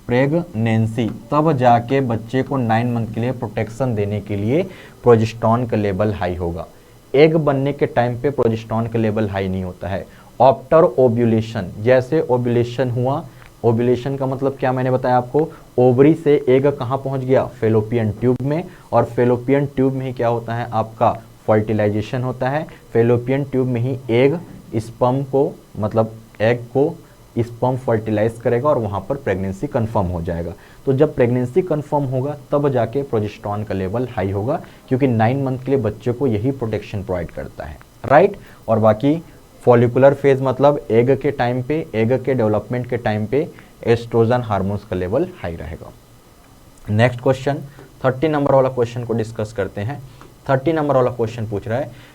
प्रेगनेंसी, तब जाके बच्चे को 9 मंथ के लिए प्रोटेक्शन देने के लिए प्रोजेस्टेरॉन का लेवल हाई होगा। एग बनने के टाइम पे प्रोजेस्टेरॉन का लेवल हाई नहीं होता है। आफ्टर ओव्यूलेशन, जैसे ओव्यूलेशन हुआ, ओव्यूलेशन का मतलब क्या मैंने बताया आपको, ओवरी से एग कहाँ पहुंच गया, फेलोपियन ट्यूब में, और फेलोपियन ट्यूब में ही क्या होता है आपका फर्टिलाइजेशन होता है। फेलोपियन ट्यूब में ही एग स्पर्म को, मतलब एग को स्पर्म फर्टिलाइज करेगा और वहाँ पर प्रेगनेंसी कंफर्म हो जाएगा। तो जब प्रेगनेंसी कंफर्म होगा तब जाके प्रोजेस्टेरॉन का लेवल हाई होगा, क्योंकि 9 मंथ के लिए बच्चे को यही प्रोटेक्शन प्रोवाइड करता है, राइट। और बाकी फॉलिकुलर फेज मतलब एग के टाइम पे, एग के डेवलपमेंट के टाइम पे एस्ट्रोजन हार्मोन्स का लेवल हाई रहेगा। नेक्स्ट क्वेश्चन 30 नंबर वाला क्वेश्चन को डिस्कस करते हैं। 30 नंबर वाला क्वेश्चन पूछ रहा है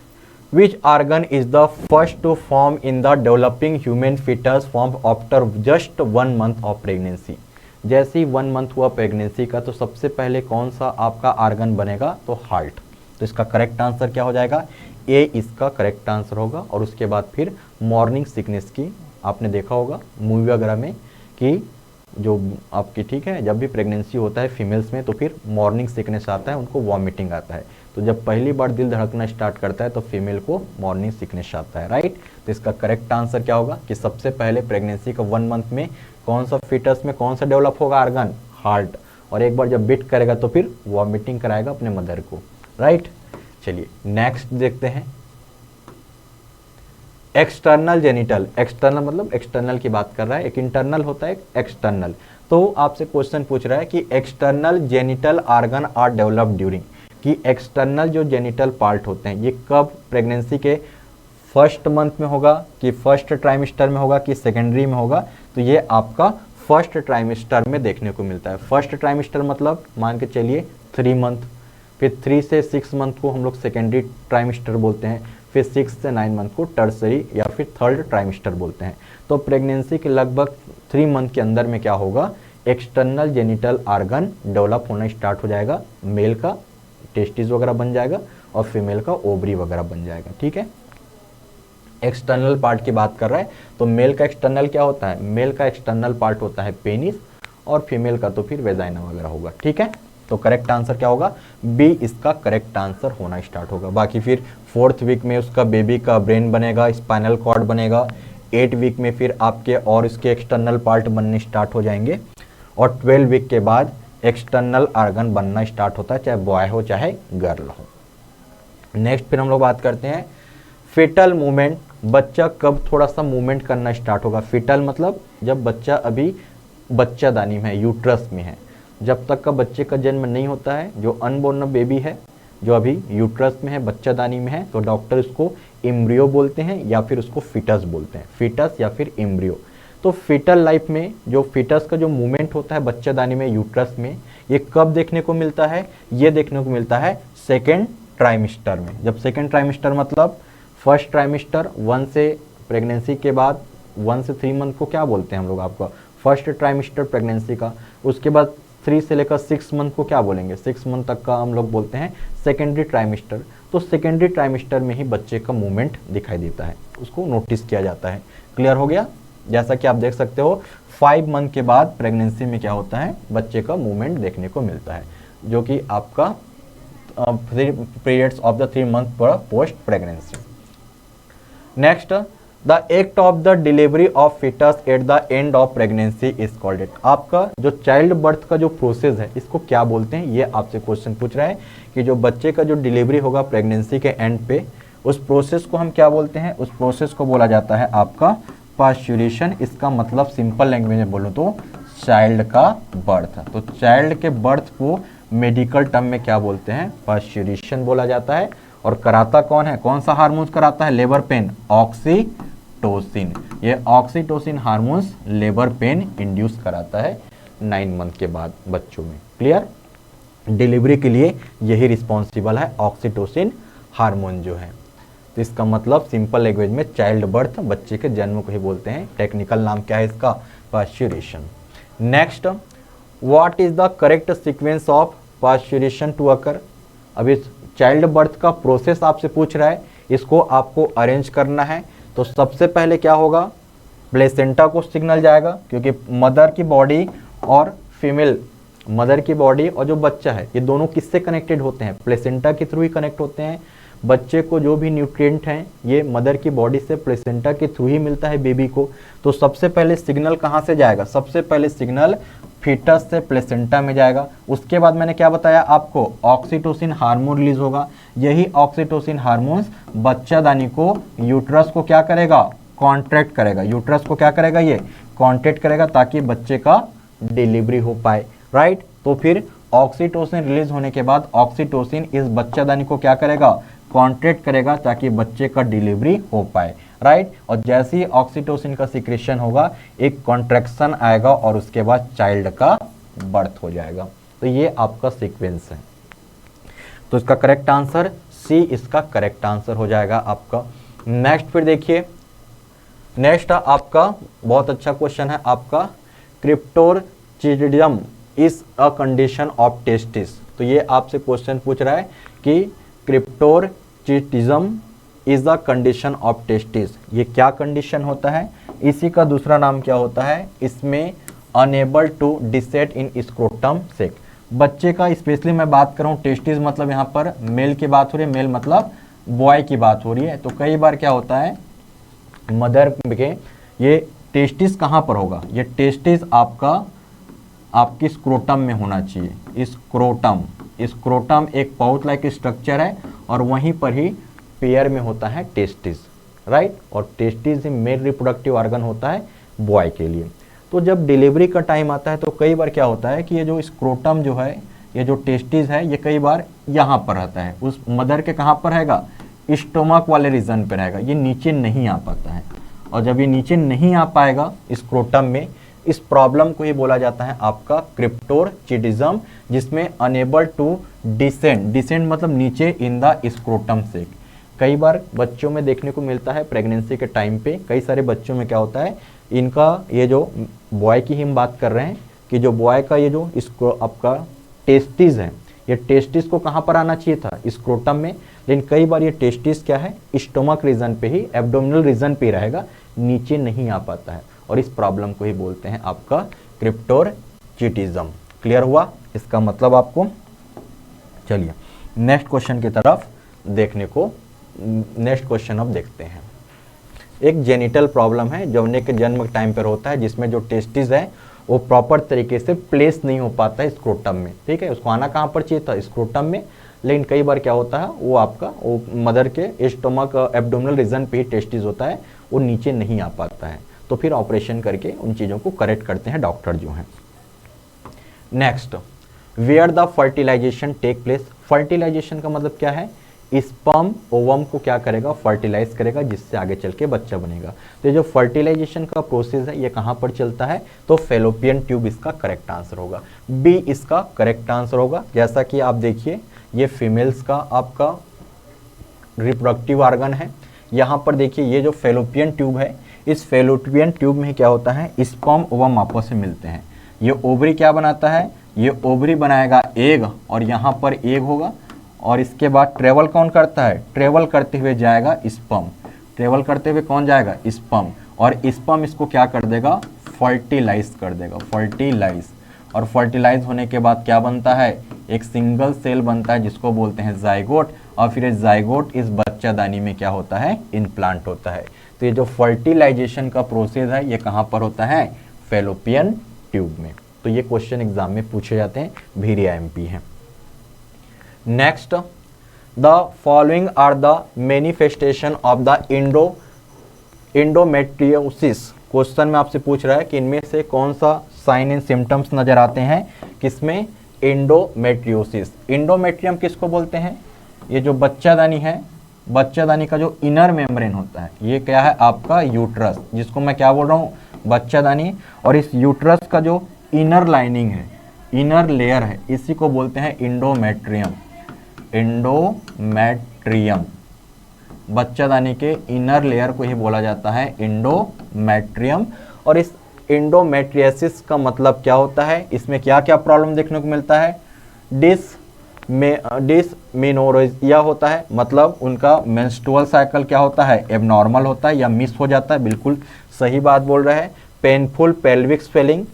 which organ is the first to form in the developing human foetus form after just 1 month of pregnancy. जैसे ही 1 मंथ हुआ प्रेगनेंसी का तो सबसे पहले कौन सा आपका आर्गन बनेगा, तो हार्ट। तो इसका करेक्ट आंसर क्या हो जाएगा, ए इसका करेक्ट आंसर होगा। और उसके बाद फिर मॉर्निंग सिकनेस की, आपने देखा होगा मूवी वगैरह में कि जो आपकी, ठीक है, जब भी प्रेगनेंसी होता है फीमेल्स में तो फिर मॉर्निंग सिकनेस आता है, उनको वॉमिटिंग आता है। तो जब पहली बार दिल धड़कना स्टार्ट करता है तो फीमेल को मॉर्निंग सिकनेस आता है, राइट। तो इसका करेक्ट आंसर क्या होगा कि सबसे पहले प्रेगनेंसी का 1 मंथ में कौन सा फीटस में कौन सा डेवलप होगा आर्गन, हार्ट। और एक बार जब बीट करेगा तो फिर वॉमिटिंग कराएगा अपने मदर को, राइट। चलिए नेक्स्ट देखते हैं। एक्सटर्नल जेनिटल, एक्सटर्नल मतलब एक्सटर्नल की बात कर रहा है, एक इंटरनल होता है एक एक्सटर्नल। तो आपसे क्वेश्चन पूछ रहा है कि external genital organ are developed during, कि एक्सटर्नल जो जेनिटल पार्ट होते हैं ये कब प्रेगनेंसी के फर्स्ट मंथ में होगा, कि फर्स्ट ट्राइमेस्टर में होगा, कि सेकेंडरी में होगा। तो ये आपका फर्स्ट ट्राइमेस्टर में देखने को मिलता है। फर्स्ट ट्राइमेस्टर मतलब मान के चलिए 3 मंथ, फिर 3 से 6 मंथ को हम लोग सेकेंडरी ट्राइमेस्टर बोलते हैं, फिर 6 से 9 मंथ को टर्सरी या फिर थर्ड ट्राइमेस्टर बोलते हैं। तो प्रेगनेंसी के लगभग 3 मंथ के अंदर में क्या होगा, एक्सटर्नल जेनिटल आर्गन डेवलप होना स्टार्ट हो जाएगा। मेल का टेस्टिस वगैरह बन जाएगा और फीमेल का ओवरी वगैरह बन जाएगा, ठीक है। एक्सटर्नल पार्ट की बात कर रहा है तो मेल का एक्सटर्नल क्या होता है, मेल का एक्सटर्नल पार्ट होता है पेनिस, और फीमेल का तो फिर वेजाइना वगैरह होगा, ठीक है। तो करेक्ट आंसर क्या होगा, बी इसका करेक्ट आंसर होना स्टार्ट होगा। बाकी फिर 4th वीक में उसका बेबी का ब्रेन बनेगा, स्पाइनल कॉर्ड बनेगा। 8 वीक में फिर आपके और इसके एक्सटर्नल पार्ट बनने स्टार्ट हो जाएंगे, और 12 वीक के बाद एक्सटर्नल आर्गन बनना स्टार्ट होता है, चाहे बॉय हो चाहे गर्ल हो। नेक्स्ट फिर हम लोग बात करते हैं फिटल मूवमेंट। बच्चा कब थोड़ा सा मूवमेंट करना स्टार्ट होगा, फिटल मतलब जब बच्चा अभी बच्चादानी में है, यूट्रस में है। जब तक का बच्चे का जन्म नहीं होता है, जो अनबोर्न बेबी है जो अभी यूट्रस में है, बच्चादानी में है, तो डॉक्टर उसको एम्ब्रियो बोलते हैं या फिर उसको फिटस बोलते हैं, फिटस या फिर एम्ब्रियो। तो फिटल लाइफ में जो फिटस का जो मूवमेंट होता है बच्चादानी में, यूट्रस में, ये कब देखने को मिलता है, ये देखने को मिलता है सेकेंड ट्राइमेस्टर में। जब सेकेंड ट्राइमेस्टर मतलब फर्स्ट ट्राइमेस्टर 1 से प्रेगनेंसी के बाद 1 से 3 मंथ को क्या बोलते हैं हम लोग, आपका फर्स्ट ट्राइमेस्टर प्रेगनेंसी का। उसके बाद 3 से लेकर 6 मंथ को क्या बोलेंगे, 6 मंथ तक का हम लोग बोलते हैं सेकेंडरी ट्राइमेस्टर। तो सेकेंडरी ट्राइमेस्टर में ही बच्चे का मूवमेंट दिखाई देता है, उसको नोटिस किया जाता है। क्लियर हो गया। जैसा कि आप देख सकते हो 5 मंथ के बाद प्रेगनेंसी में क्या होता है, बच्चे का मूवमेंट देखने को मिलता है, जो कि आपका periods of the 3 month post pregnancy. Next, the act of the delivery of foetus at the end of pregnancy is called it. आपका जो चाइल्ड बर्थ का जो प्रोसेस है इसको क्या बोलते हैं, ये आपसे क्वेश्चन पूछ रहा है कि जो बच्चे का जो डिलीवरी होगा प्रेगनेंसी के एंड पे, उस प्रोसेस को हम क्या बोलते हैं, उस प्रोसेस को बोला जाता है आपका पास्चुरेशन। इसका मतलब सिंपल लैंग्वेज में बोलो तो चाइल्ड का बर्थ। तो चाइल्ड के बर्थ को मेडिकल टर्म में क्या बोलते हैं, पास्चुरेशन बोला जाता है। और कराता कौन है, कौन सा हार्मोन्स कराता है लेबर पेन, ऑक्सीटोसिन। ये oxytocin hormones labour pain induce कराता है 9 मंथ के बाद बच्चों में। क्लियर, डिलीवरी के लिए यही रिस्पॉन्सिबल है ऑक्सीटोसिन हार्मोन जो है। तो इसका मतलब सिंपल लैंग्वेज में चाइल्ड बर्थ, बच्चे के जन्म को ही बोलते हैं। टेक्निकल नाम क्या है इसका, pasteurisation. Next, what is the correct sequence of pasteurisation to occur. अब इस चाइल्ड बर्थ का प्रोसेस आपसे पूछ रहा है, इसको आपको अरेंज करना है। तो सबसे पहले क्या होगा, प्लेसेंटा को सिग्नल जाएगा, क्योंकि मदर की बॉडी और फीमेल, मदर की बॉडी और जो बच्चा है ये दोनों किससे कनेक्टेड होते हैं, प्लेसेंटा के थ्रू ही कनेक्ट होते हैं। बच्चे को जो भी न्यूट्रिएंट हैं ये मदर की बॉडी से प्लेसेंटा के थ्रू ही मिलता है बेबी को। तो सबसे पहले सिग्नल कहाँ से जाएगा, सबसे पहले सिग्नल फीटस से प्लेसेंटा में जाएगा। उसके बाद मैंने क्या बताया आपको, ऑक्सीटोसिन हार्मोन रिलीज होगा। यही ऑक्सीटोसिन हार्मोन्स बच्चादानी को, यूट्रस को क्या करेगा, कॉन्ट्रैक्ट करेगा। यूट्रस को क्या करेगा, ये कॉन्ट्रैक्ट करेगा ताकि बच्चे का डिलीवरी हो पाए, राइट। तो फिर ऑक्सीटोसिन रिलीज होने के बाद ऑक्सीटोसिन इस बच्चादानी को क्या करेगा, कॉन्ट्रैक्ट करेगा ताकि बच्चे का डिलीवरी हो पाए, राइट। और जैसे ही ऑक्सीटोसिन का सिक्रेशन होगा एक कॉन्ट्रैक्शन आएगा और उसके बाद चाइल्ड का बर्थ हो जाएगा। तो ये आपका सीक्वेंस है। तो इसका करेक्ट आंसर सी, इसका करेक्ट आंसर हो जाएगा आपका। नेक्स्ट फिर देखिए, नेक्स्ट आपका बहुत अच्छा क्वेश्चन है आपका, cryptorchidism is a condition of testis. तो ये आपसे क्वेश्चन पूछ रहा है कि cryptorchidism is the condition of testis, ये क्या कंडीशन होता है, इसी का दूसरा नाम क्या होता है, इसमें अनेबल टू डिसेट इन स्क्रोटम सेक। बच्चे का स्पेशली मैं बात कर रहा हूँ, टेस्टिस मतलब यहाँ पर मेल की बात हो रही है, मेल मतलब बॉय की बात हो रही है। तो कई बार क्या होता है मदर के, ये टेस्टिस कहाँ पर होगा, ये टेस्टिस आपकी स्क्रोटम में होना चाहिए। स्क्रोटम एक पाउच लाइक स्ट्रक्चर है और वहीं पर ही पेयर में होता है टेस्टिस, राइट। और टेस्टिस मेल रिप्रोडक्टिव ऑर्गन होता है बॉय के लिए। तो जब डिलीवरी का टाइम आता है तो कई बार क्या होता है कि ये जो स्क्रोटम जो है, ये जो टेस्टिस है, ये कई बार यहाँ पर रहता है, उस मदर के कहाँ पर रहेगा, स्टोमक वाले रीजन पर रहेगा, ये नीचे नहीं आ पाता है। और जब ये नीचे नहीं आ पाएगा स्क्रोटम में, इस प्रॉब्लम को ही बोला जाता है आपका क्रिप्टोर्चिडिज्म, जिसमें अनेबल टू डिसेंड मतलब नीचे इन द स्क्रोटम सेक। कई बार बच्चों में देखने को मिलता है प्रेगनेंसी के टाइम पे, कई सारे बच्चों में क्या होता है, इनका ये जो बॉय की ही हम बात कर रहे हैं कि जो बॉय का ये जो इसको आपका टेस्टिस है, ये टेस्टिस को कहाँ पर आना चाहिए था, स्क्रोटम में। लेकिन कई बार ये टेस्टिस क्या है, स्टोमक रीजन पे ही, एब्डोमिनल रीजन पे रहेगा, नीचे नहीं आ पाता है। और इस प्रॉब्लम को ही बोलते हैं आपका क्रिप्टोर्चिडिज्म। क्लियर हुआ इसका मतलब आपको। चलिए नेक्स्ट क्वेश्चन की तरफ देखने को, नेक्स्ट क्वेश्चन अब देखते हैं। एक जेनिटल प्रॉब्लम है जो के जन्म टाइम पर होता है, जिसमें जो टेस्टिस है वो प्रॉपर तरीके से प्लेस नहीं हो पाता है स्क्रोटम में, ठीक है। उसको आना कहाँ पर चाहिए था, स्क्रोटम में। लेकिन कई बार क्या होता है, वो आपका वो मदर के स्टोमक एब्डोमिनल रीजन पे ही टेस्टिस होता है, वो नीचे नहीं आ पाता है। तो फिर ऑपरेशन करके उन चीज़ों को करेक्ट करते हैं डॉक्टर जो हैं। Next, where the fertilisation take place. Fertilisation का मतलब क्या है, स्पर्म ओवम को क्या करेगा, फर्टिलाइज करेगा, जिससे आगे चल के बच्चा बनेगा। तो जो फर्टिलाइजेशन का प्रोसेस है ये कहाँ पर चलता है, तो फेलोपियन ट्यूब इसका करेक्ट आंसर होगा। बी इसका करेक्ट आंसर होगा। जैसा कि आप देखिए ये फीमेल्स का आपका रिप्रोडक्टिव ऑर्गन है। यहाँ पर देखिए ये जो फेलोपियन ट्यूब है, इस फेलोपियन ट्यूब में क्या होता है, स्पर्म ओवम आपस में मिलते हैं। ये ओवरी क्या बनाता है, ये ओवरी बनाएगा एग, और यहाँ पर एग होगा, और इसके बाद ट्रेवल कौन करता है, ट्रेवल करते हुए जाएगा स्पर्म। ट्रेवल करते हुए कौन जाएगा, स्पर्म। और स्पर्म इसको क्या कर देगा, फर्टिलाइज कर देगा, फर्टिलाइज। और फर्टिलाइज होने के बाद क्या बनता है, एक सिंगल सेल बनता है जिसको बोलते हैं जाइगोट। और फिर इस जाइगोट इस बच्चादानी में क्या होता है, इम्प्लांट होता है। तो ये जो फर्टिलाइजेशन का प्रोसेस है ये कहाँ पर होता है, फेलोपियन ट्यूब में। तो ये क्वेश्चन एग्जाम में पूछे जाते हैं, भीरिया एमपी है। Next, the following are the manifestation of the endometriosis. Question में आपसे पूछ रहा है कि इनमें से कौन सा साइन एंड सिम्टम्स नजर आते हैं किसमें, इंडोमेट्रियोसिस। इंडोमेट्रियम किसको बोलते हैं, ये जो बच्चादानी है, बच्चादानी का जो इनर मेम्ब्रेन होता है ये क्या है आपका यूट्रस, जिसको मैं क्या बोल रहा हूँ बच्चादानी। और इस यूट्रस का जो इनर लाइनिंग है, इनर लेयर है, इसी को बोलते हैं इंडोमेट्रियम। इंडोमेट्रियम, बच्चादानी के इनर लेयर को ही बोला जाता है इंडोमेट्रियम। और इस इंडोमेट्रियसिस का मतलब क्या होता है, इसमें क्या क्या प्रॉब्लम देखने को मिलता है, डिसमेनोरेजिया होता है, मतलब उनका मेंस्ट्रुअल साइकिल क्या होता है एबनॉर्मल होता है या मिस हो जाता है, बिल्कुल सही बात बोल रहा है। पेनफुल पेल्विक स्वेलिंग,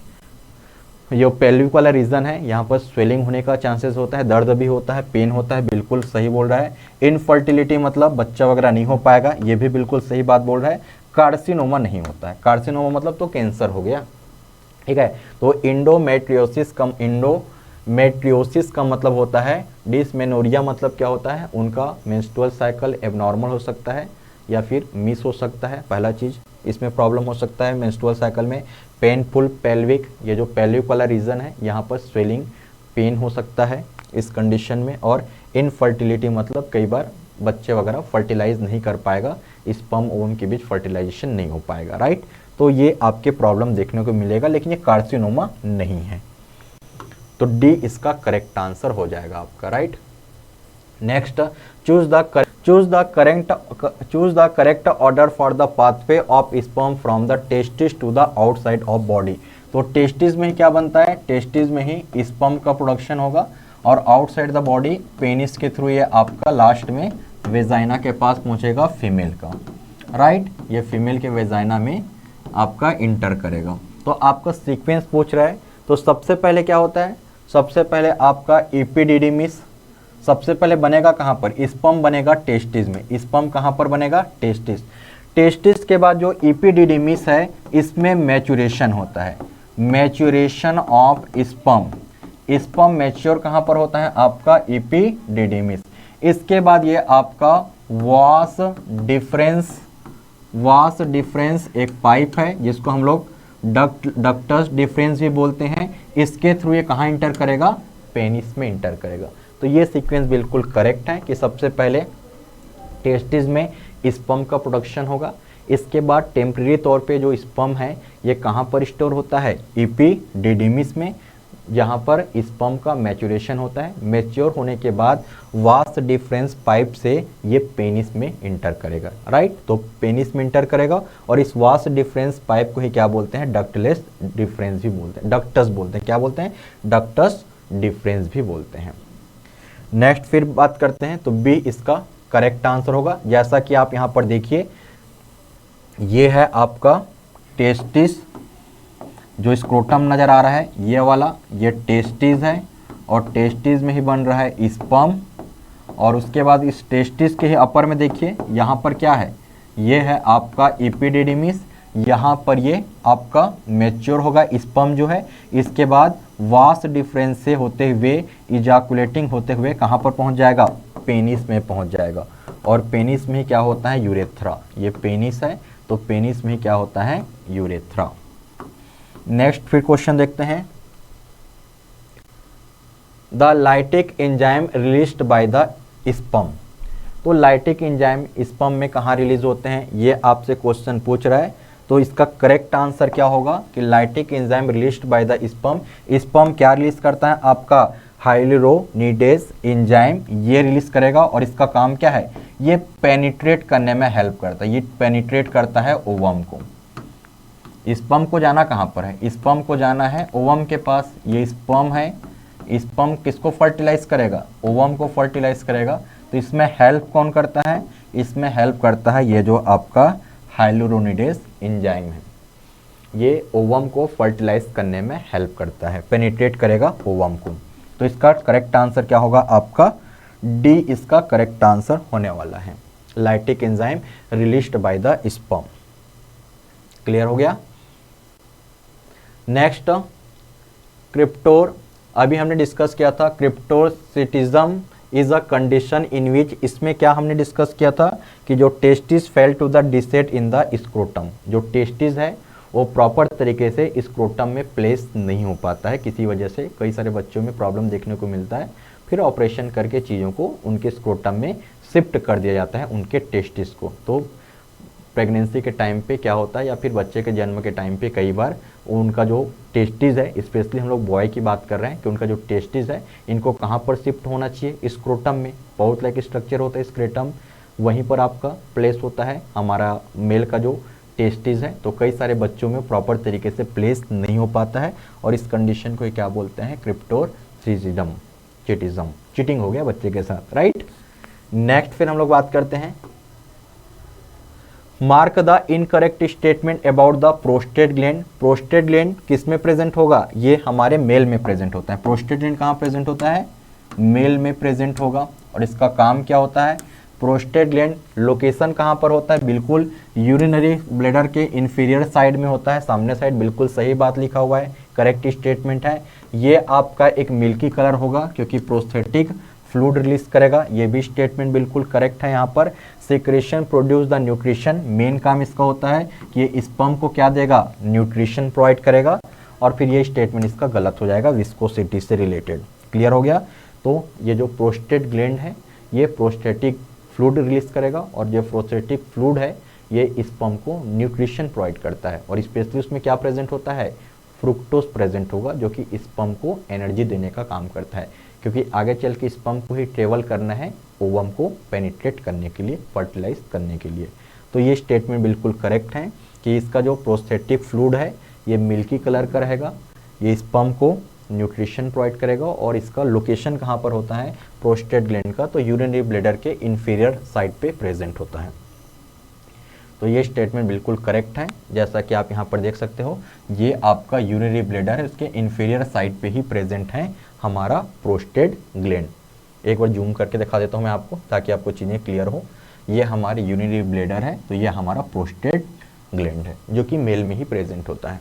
जो पेल्विक वाला रीजन है यहाँ पर स्वेलिंग होने का चांसेस होता है, दर्द भी होता है, पेन होता है, बिल्कुल सही बोल रहा है। इनफर्टिलिटी मतलब बच्चा वगैरह नहीं हो पाएगा, ये भी बिल्कुल सही बात बोल रहा है। कार्सिनोमा नहीं होता है, कार्सिनोमा मतलब तो कैंसर हो गया, ठीक है। तो इंडोमेट्रियोसिस का मतलब होता है, डिसमेनोरिया मतलब क्या होता है, उनका मेंस्ट्रुअल साइकिल एबनॉर्मल हो सकता है या फिर मिस हो सकता है, पहला चीज़ इसमें प्रॉब्लम हो सकता है मेंस्ट्रुअल साइकिल में। पेनफुल पेल्विक, ये जो पेल्विक वाला रीजन है यहाँ पर स्वेलिंग पेन हो सकता है इस कंडीशन में। और इनफर्टिलिटी मतलब कई बार बच्चे वगैरह फर्टिलाइज नहीं कर पाएगा, स्पर्म ओवम के बीच फर्टिलाइजेशन नहीं हो पाएगा, राइट। तो ये आपके प्रॉब्लम देखने को मिलेगा, लेकिन ये कार्सिनोमा नहीं है। तो डी इसका करेक्ट आंसर हो जाएगा आपका, right. Next, choose the correct order for the pathway of sperm from the testis to the outside of body. तो टेस्टिस में ही क्या बनता है, टेस्टिस में ही स्पर्म का प्रोडक्शन होगा और आउटसाइड द बॉडी पेनिस के थ्रू ये आपका लास्ट में वेजाइना के पास पहुंचेगा फीमेल का, राइट। ये फीमेल के वेजाइना में आपका इंटर करेगा। तो आपका सीक्वेंस पूछ रहा है, तो सबसे पहले क्या होता है, सबसे पहले आपका एपिडिडिमिस सबसे पहले बनेगा कहाँ पर, स्पर्म बनेगा टेस्टिस में। स्पर्म कहाँ पर बनेगा, टेस्टिस। टेस्टिस के बाद जो एपिडिडिमिस है इसमें मैच्योरेशन होता है, maturation of sperm. Sperm mature कहाँ पर होता है आपका एपिडिडिमिस। इसके बाद ये आपका वास डिफरेंस एक पाइप है जिसको हम लोग डक्टस डिफरेंस भी बोलते हैं। इसके थ्रू ये कहाँ इंटर करेगा, पेनिस में इंटर करेगा। तो ये सीक्वेंस बिल्कुल करेक्ट है कि सबसे पहले टेस्टिस में स्पर्म का प्रोडक्शन होगा, इसके बाद टेम्परेरी तौर पे जो स्पर्म है ये कहाँ पर स्टोर होता है, एपिडिडिमिस में, जहाँ पर स्पर्म का मैच्योरेशन होता है। मैच्योर होने के बाद वास डिफरेंस पाइप से ये पेनिस में इंटर करेगा, राइट। तो पेनिस में इंटर करेगा और इस वास डिफरेंस पाइप को ही क्या बोलते हैं, डक्टलेस डिफरेंस भी बोलते हैं, डक्टस बोलते हैं, क्या बोलते हैं, डक्टस डिफरेंस भी बोलते हैं। नेक्स्ट फिर बात करते हैं, तो बी इसका करेक्ट आंसर होगा। जैसा कि आप यहाँ पर देखिए, ये है आपका टेस्टिस, जो स्क्रोटम नज़र आ रहा है ये वाला, ये टेस्टिस है और टेस्टिस में ही बन रहा है स्पर्म। और उसके बाद इस टेस्टिस के ही अपर में देखिए यहाँ पर क्या है, ये है आपका एपिडिडिमिस, यहाँ पर ये आपका मैच्योर होगा स्पर्म जो है। इसके बाद वास डिफरेंस से होते हुए इजाकुलेटिंग होते हुए कहाँ पर पहुँच जाएगा, पेनिस में पहुँच जाएगा। और पेनिस में क्या होता है, यूरेथ्रा। ये पेनिस है तो पेनिस में क्या होता है, यूरेथ्रा। नेक्स्ट फिर क्वेश्चन देखते हैं, the lytic enzyme released by the sperm. तो लाइटिक एंजाइम स्पर्म में कहाँ रिलीज होते हैं, ये आपसे क्वेश्चन पूछ रहा है। तो इसका करेक्ट आंसर क्या होगा कि lytic enzyme released by the sperm. Sperm क्या रिलीज करता है आपका, हाइलुरोनिडेज एंजाइम ये रिलीज करेगा। और इसका काम क्या है, ये पेनिट्रेट करने में हेल्प करता है, ये पेनिट्रेट करता है ओवम को। स्पर्म को जाना कहाँ पर है, स्पर्म को जाना है ओवम के पास। ये स्पर्म है, स्पर्म किसको फर्टिलाइज करेगा, ओवम को फर्टिलाइज करेगा। तो इसमें हेल्प कौन करता है, इसमें हेल्प करता है ये जो आपका हाइलुरोनिडेज एंजाइम है, ये ओवम को फर्टिलाइज करने में हेल्प करता है, पेनिट्रेट करेगा ओवम को। तो इसका करेक्ट आंसर क्या होगा आपका, डी इसका करेक्ट आंसर होने वाला है, lytic enzyme released by the sperm. Clear हो गया। नेक्स्ट क्रिप्टोर, अभी हमने डिस्कस किया था क्रिप्टोसिटिज्म इज अ कंडीशन इन विच, इसमें क्या हमने डिस्कस किया था कि जो testis fail to the descent in the scrotum, जो टेस्टिस है वो प्रॉपर तरीके से स्क्रोटम में प्लेस नहीं हो पाता है किसी वजह से। कई सारे बच्चों में प्रॉब्लम देखने को मिलता है, फिर ऑपरेशन करके चीज़ों को उनके स्क्रोटम में शिफ्ट कर दिया जाता है, उनके टेस्टिस को। तो प्रेगनेंसी के टाइम पे क्या होता है या फिर बच्चे के जन्म के टाइम पे कई बार उनका जो टेस्टिस है, स्पेशली हम लोग बॉय की बात कर रहे हैं कि उनका जो टेस्टिस है इनको कहाँ पर शिफ्ट होना चाहिए, स्क्रोटम में। बहुत लाइक स्ट्रक्चर होता है स्क्रोटम, वहीं पर आपका प्लेस होता है हमारा मेल का जो टेस्टिस है। तो कई सारे बच्चों में प्रॉपर तरीके से प्लेस नहीं हो पाता है और इस कंडीशन को क्या बोलते हैं, क्रिप्टोरसिज्म, चिटिज्म, चीटिंग हो गया बच्चे के साथ, राइट। नेक्स्ट फिर हम लोग बात करते हैं, mark the incorrect statement about the prostate gland. Prostate gland किस में प्रेजेंट होगा, ये हमारे मेल में प्रेजेंट होता है। प्रोस्टेट ग्लैंड कहाँ प्रेजेंट होता है, मेल में प्रेजेंट होगा। और इसका काम क्या होता है, प्रोस्टेट ग्लैंड लोकेशन कहाँ पर होता है, बिल्कुल यूरिनरी ब्लैडर के इंफीरियर साइड में होता है, सामने साइड, बिल्कुल सही बात लिखा हुआ है, करेक्ट स्टेटमेंट है। ये आपका एक मिल्की कलर होगा क्योंकि प्रोस्थेटिक फ्लूइड रिलीज करेगा, ये भी स्टेटमेंट बिल्कुल करेक्ट है। यहाँ पर secretion produce the nutrition, main काम इसका होता है कि ये स्पर्म को क्या देगा, न्यूट्रिशन प्रोवाइड करेगा। और फिर ये स्टेटमेंट इसका गलत हो जाएगा, विस्कोसिटी से रिलेटेड। क्लियर हो गया। तो ये जो प्रोस्टेट ग्लैंड है ये प्रोस्टेटिक फ्लूइड रिलीज करेगा और जो प्रोस्टेटिक फ्लूइड है ये स्पर्म को न्यूट्रिशन प्रोवाइड करता है। और स्पेशली उसमें क्या प्रेजेंट होता है, फ्रुक्टोज प्रेजेंट होगा जो कि स्पर्म को एनर्जी देने का काम करता है, क्योंकि आगे चल के स्पर्म को ही ट्रेवल करना है ओवम को पेनिट्रेट करने के लिए, फर्टिलाइज करने के लिए। तो ये स्टेटमेंट बिल्कुल करेक्ट है कि इसका जो प्रोस्थेटिक फ्लूइड है ये मिल्की कलर का रहेगा, ये स्पर्म को न्यूट्रिशन प्रोवाइड करेगा। और इसका लोकेशन कहाँ पर होता है, प्रोस्टेट ग्लैंड का, तो यूरिनरी ब्लैडर के इंफीरियर साइड पे प्रेजेंट होता है। तो ये स्टेटमेंट बिल्कुल करेक्ट है। जैसा कि आप यहाँ पर देख सकते हो, ये आपका यूरिनरी ब्लैडर है, उसके इंफीरियर साइड पे ही प्रेजेंट है हमारा प्रोस्टेट ग्लैंड। एक बार जूम करके दिखा देता हूँ मैं आपको ताकि आपको चीज़ें क्लियर हो। ये हमारी यूरिनरी ब्लैडर है, तो ये हमारा प्रोस्टेट ग्लैंड है जो कि मेल में ही प्रेजेंट होता है।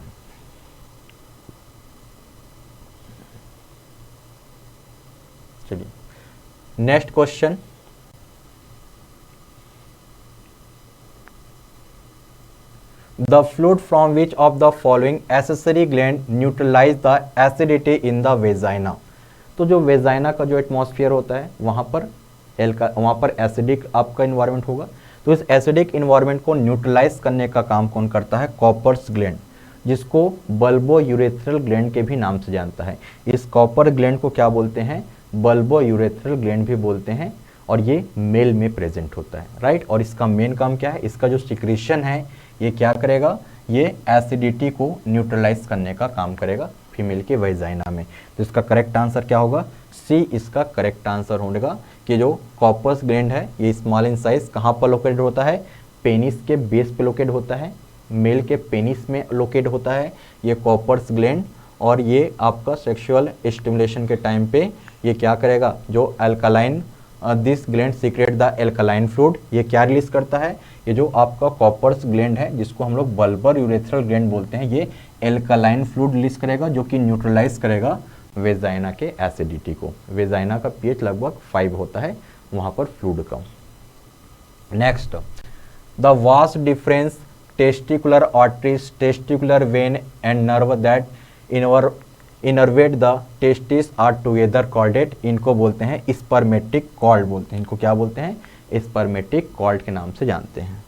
चलिए next question, the fluid from which of the following accessory gland neutralise the acidity in the vagina. तो जो वेजाइना का जो एटमॉस्फेयर होता है वहाँ पर एसिडिक आपका इन्वायरमेंट होगा। तो इस एसिडिक इन्वायरमेंट को न्यूट्रलाइज करने का काम कौन करता है, कॉपर्स ग्लैंड, जिसको बल्बो यूरेथ्रल ग्लैंड के भी नाम से जानता है। इस कॉपर ग्लैंड को क्या बोलते हैं, बल्बो यूरेथ्रल ग्लैंड भी बोलते हैं। और ये मेल में प्रेजेंट होता है, राइट। और इसका मेन काम क्या है, इसका जो सिक्रीशन है ये क्या करेगा, ये एसिडिटी को न्यूट्रलाइज करने का काम करेगा फीमेल के वेजाइना में। तो इसका करेक्ट आंसर क्या होगा, सी इसका करेक्ट आंसर होगा कि जो कॉपर्स ग्लैंड है ये स्मॉल इन साइज कहाँ पर लोकेटेड होता है, पेनिस के बेस पे लोकेट होता है, मेल के पेनिस में लोकेट होता है ये कॉपर्स ग्लैंड। और ये आपका सेक्सुअल स्टिमुलेशन के टाइम पे ये क्या करेगा, जो alkaline this gland secret the alkaline fluid, ये क्या रिलीज करता है, ये जो आपका कॉपर्स ग्लैंड है जिसको हम लोग बल्बर यूरेथ्रल ग्लैंड बोलते हैं, ये एल्कलाइन फ्लूइड रिलीज करेगा जो कि न्यूट्रलाइज करेगा वेजाइना के एसिडिटी को। वेजाइना का पीएच लगभग 5 होता है वहाँ पर फ्लूइड का। Next, the vas deferens testicular arteries, testicular vein and nerve that innervate the testis are together corded, इनको बोलते हैं स्पर्मेटिक कॉर्ड बोलते हैं। इनको क्या बोलते हैं, स्पर्मेटिक कॉर्ड के नाम से जानते हैं।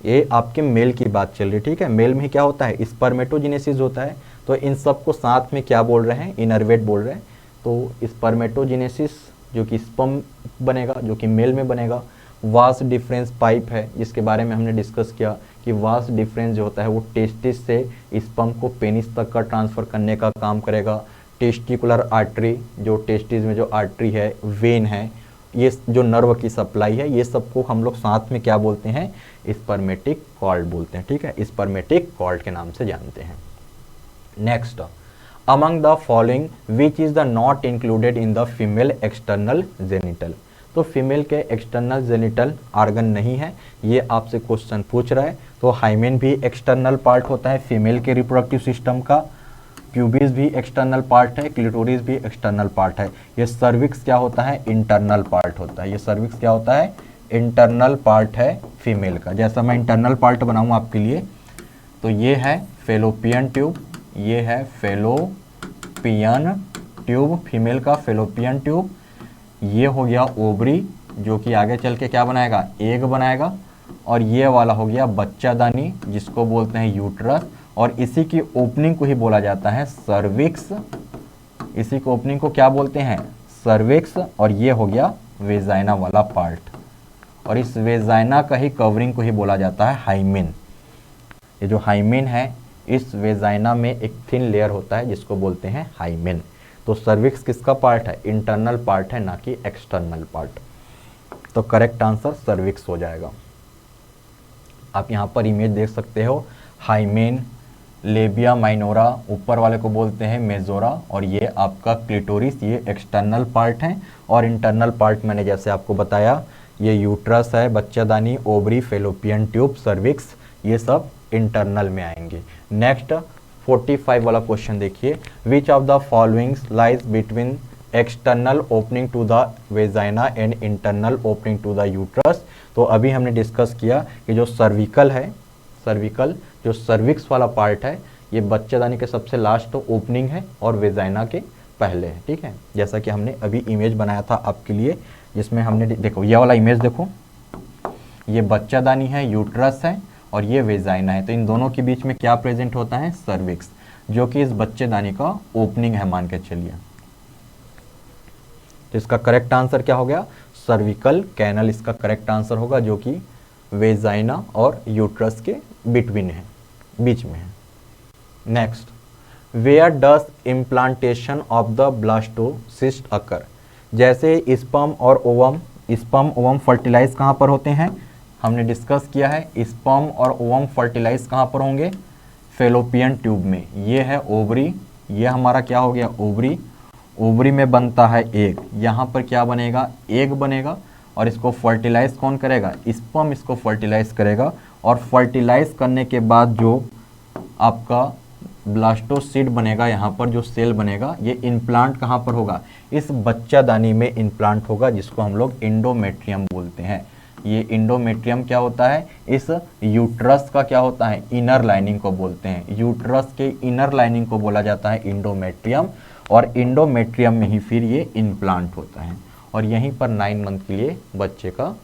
ये आपके मेल की बात चल रही, ठीक है। मेल में क्या होता है, स्पर्मेटोजेनेसिस होता है। तो इन सब को साथ में क्या बोल रहे हैं, इनर्वेट बोल रहे हैं। तो स्पर्मेटोजेनेसिस जो कि स्पर्म बनेगा, जो कि मेल में बनेगा। वास्ट डिफरेंस पाइप है जिसके बारे में हमने डिस्कस किया कि वास्ट डिफरेंस जो होता है वो टेस्टिस से स्पर्म को पेनिस तक का ट्रांसफर करने का काम करेगा। टेस्टिकुलर आर्टरी, जो टेस्टिस में जो आर्टरी है, वेन है, ये जो नर्व की सप्लाई है, ये सबको हम लोग साथ में क्या बोलते हैं, स्पर्मेटिक कॉर्ड बोलते हैं, ठीक है। स्पर्मेटिक कॉर्ड के नाम से जानते हैं। Next, among the following which is the not included in the female external genital. तो फीमेल के एक्सटर्नल जेनिटल आर्गन नहीं है, ये आपसे क्वेश्चन पूछ रहा है। तो हाइमेन भी एक्सटर्नल पार्ट होता है फीमेल के रिप्रोडक्टिव सिस्टम का, प्यूबिस भी एक्सटर्नल पार्ट है, क्लिटोरिस भी एक्सटर्नल पार्ट है। ये सर्विक्स क्या होता है, इंटरनल पार्ट होता है। ये सर्विक्स क्या होता है, इंटरनल पार्ट है फीमेल का। जैसा मैं इंटरनल पार्ट बनाऊँ आपके लिए, तो ये है फेलोपियन ट्यूब, ये है फेलोपियन ट्यूब, फीमेल का फेलोपियन ट्यूब, ये हो गया ओवरी जो कि आगे चल के क्या बनाएगा, एग बनाएगा, और ये वाला हो गया बच्चादानी जिसको बोलते हैं यूट्रस, और इसी की ओपनिंग को ही बोला जाता है सर्विक्स। इसी को ओपनिंग को क्या बोलते हैं, सर्विक्स, और ये हो गया वेजाइना वाला पार्ट, और इस वेजाइना का ही कवरिंग को ही बोला जाता है हाइमेन। ये जो हाइमेन है, इस वेजाइना में एक थिन लेयर होता है जिसको बोलते हैं हाइमेन। तो सर्विक्स किसका पार्ट है, इंटरनल पार्ट है, ना कि एक्सटर्नल पार्ट। तो करेक्ट आंसर सर्विक्स हो जाएगा। आप यहाँ पर इमेज देख सकते हो, हाइमेन, लेबिया माइनोरा, ऊपर वाले को बोलते हैं मेजोरा, और ये आपका क्लिटोरिस, ये एक्सटर्नल पार्ट है, और इंटरनल पार्ट मैंने जैसे आपको बताया ये यूट्रस है, बच्चादानी, ओवरी, फेलोपियन ट्यूब, सर्विक्स, ये सब इंटरनल में आएंगे। नेक्स्ट 45 वाला क्वेश्चन देखिए, which of the followings lies between external opening to the vagina and internal opening to the uterus. तो अभी हमने डिस्कस किया कि जो सर्विकल है, सर्विकल जो सर्विक्स वाला पार्ट है, ये बच्चादानी के सबसे लास्ट ओपनिंग है और वेजाइना के पहले है, ठीक है। जैसा कि हमने अभी इमेज बनाया था आपके लिए, जिसमें हमने देखो ये वाला इमेज देखो, ये बच्चादानी है, यूट्रस है, और ये वेजाइना है। तो इन दोनों के बीच में क्या प्रेजेंट होता है, सर्विक्स, जो कि इस बच्चेदानी का ओपनिंग है मान के चलिए। तो इसका करेक्ट आंसर क्या हो गया, सर्विकल कैनल इसका करेक्ट आंसर होगा, जो कि वेजाइना और यूट्रस के बिटवीन है, बीच में है। Next, where does implantation of the blastocyst occur. जैसे स्पर्म और ओवम, स्पर्म ओवम फर्टिलाइज कहाँ पर होते हैं, हमने डिस्कस किया है, स्पर्म और ओवम फर्टिलाइज कहाँ पर होंगे, फेलोपियन ट्यूब में। ये है ओवरी, ये हमारा क्या हो गया ओवरी, ओवरी में बनता है एग, यहाँ पर क्या बनेगा, एग बनेगा, और इसको फर्टिलाइज कौन करेगा, स्पर्म इसको फर्टिलाइज करेगा, और फर्टिलाइज करने के बाद जो आपका ब्लास्टोसिड बनेगा, यहाँ पर जो सेल बनेगा, ये इम्प्लांट कहाँ पर होगा, इस बच्चादानी में इम्प्लांट होगा, जिसको हम लोग इंडोमेट्रियम बोलते हैं। ये इंडोमेट्रियम क्या होता है, इस यूट्रस का क्या होता है, इनर लाइनिंग को बोलते हैं। यूट्रस के इनर लाइनिंग को बोला जाता है इंडोमेट्रियम, और इंडोमेट्रियम में ही फिर ये इम्प्लांट होता है, और यहीं पर 9 मंथ के लिए बच्चे का,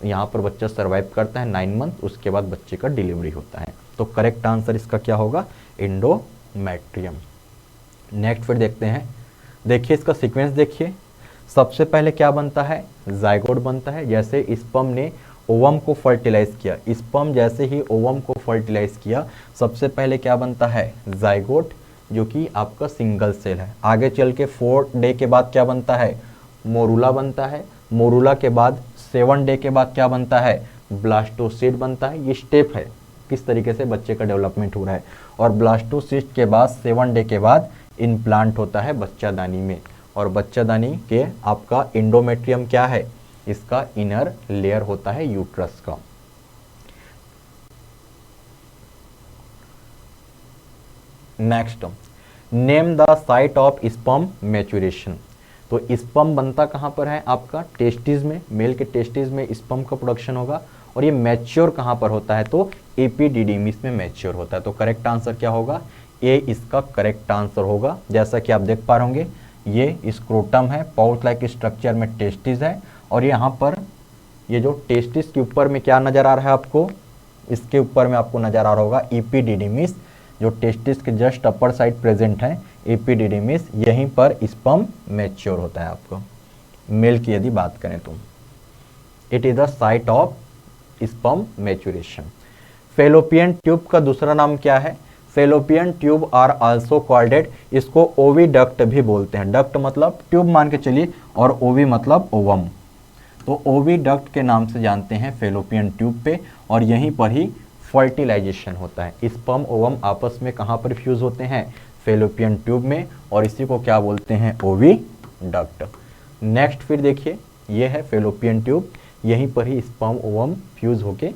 यहाँ पर बच्चा सर्वाइव करता है 9 मंथ, उसके बाद बच्चे का डिलीवरी होता है। तो करेक्ट आंसर इसका क्या होगा, इंडोमेट्रियम। नेक्स्ट फिर देखते हैं, देखिए इसका सीक्वेंस देखिए, सबसे पहले क्या बनता है, जाइगोट बनता है। जैसे स्पर्म ने ओवम को फर्टिलाइज किया, स्पर्म जैसे ही ओवम को फर्टिलाइज किया, सबसे पहले क्या बनता है, जाइगोट, जो कि आपका सिंगल सेल है। आगे चल के 4 डे के बाद क्या बनता है, मोरूला बनता है। मोरूला के बाद 7 डे के बाद क्या बनता है, ब्लास्टोसिस्ट बनता है। ये स्टेप है किस तरीके से बच्चे का डेवलपमेंट हो रहा है। और ब्लास्टोसिस्ट के बाद 7 डे के बाद इम्प्लांट होता है बच्चादानी में, और बच्चादानी के आपका इंडोमेट्रियम क्या है, इसका इनर लेयर होता है यूट्रस का। Next, name the site of sperm maturation. तो स्पर्म बनता कहाँ पर है, आपका टेस्टिस में, मेल के टेस्टिस में स्पर्म का प्रोडक्शन होगा, और ये मैच्योर कहाँ पर होता है, तो एपिडिडिमिस में मैच्योर होता है। तो करेक्ट आंसर क्या होगा, ए इसका करेक्ट आंसर होगा। जैसा कि आप देख पा रहे होंगे, ये स्क्रोटम है, पाउच लाइक स्ट्रक्चर में टेस्टिस है, और यहाँ पर ये जो टेस्टिस के ऊपर में क्या नजर आ रहा है आपको, इसके ऊपर में आपको नजर आ रहा होगा एपिडिडिमिस, जो टेस्टिस के जस्ट अपर साइड प्रेजेंट है एपिडिडिमिस, यहीं पर स्पर्म मैच्योर होता है आपको, मेल की यदि बात करें तो। It is the site of sperm maturation. Fallopian tube का दूसरा नाम क्या है, fallopian tube are also called, इसको ओविडक्ट भी बोलते हैं। डक्ट मतलब ट्यूब मान के चलिए, और ओवी मतलब ओवम, तो ओविडक्ट के नाम से जानते हैं फेलोपियन ट्यूब पे, और यहीं पर ही फर्टिलाइजेशन होता है। स्पर्म ओवम आपस में कहाँ पर फ्यूज होते हैं, फेलोपियन ट्यूब में, और इसी को क्या बोलते हैं, ओविडक्ट। नेक्स्ट फिर देखिए, ये है फेलोपियन ट्यूब, यहीं पर ही स्पर्म ओवम फ्यूज होके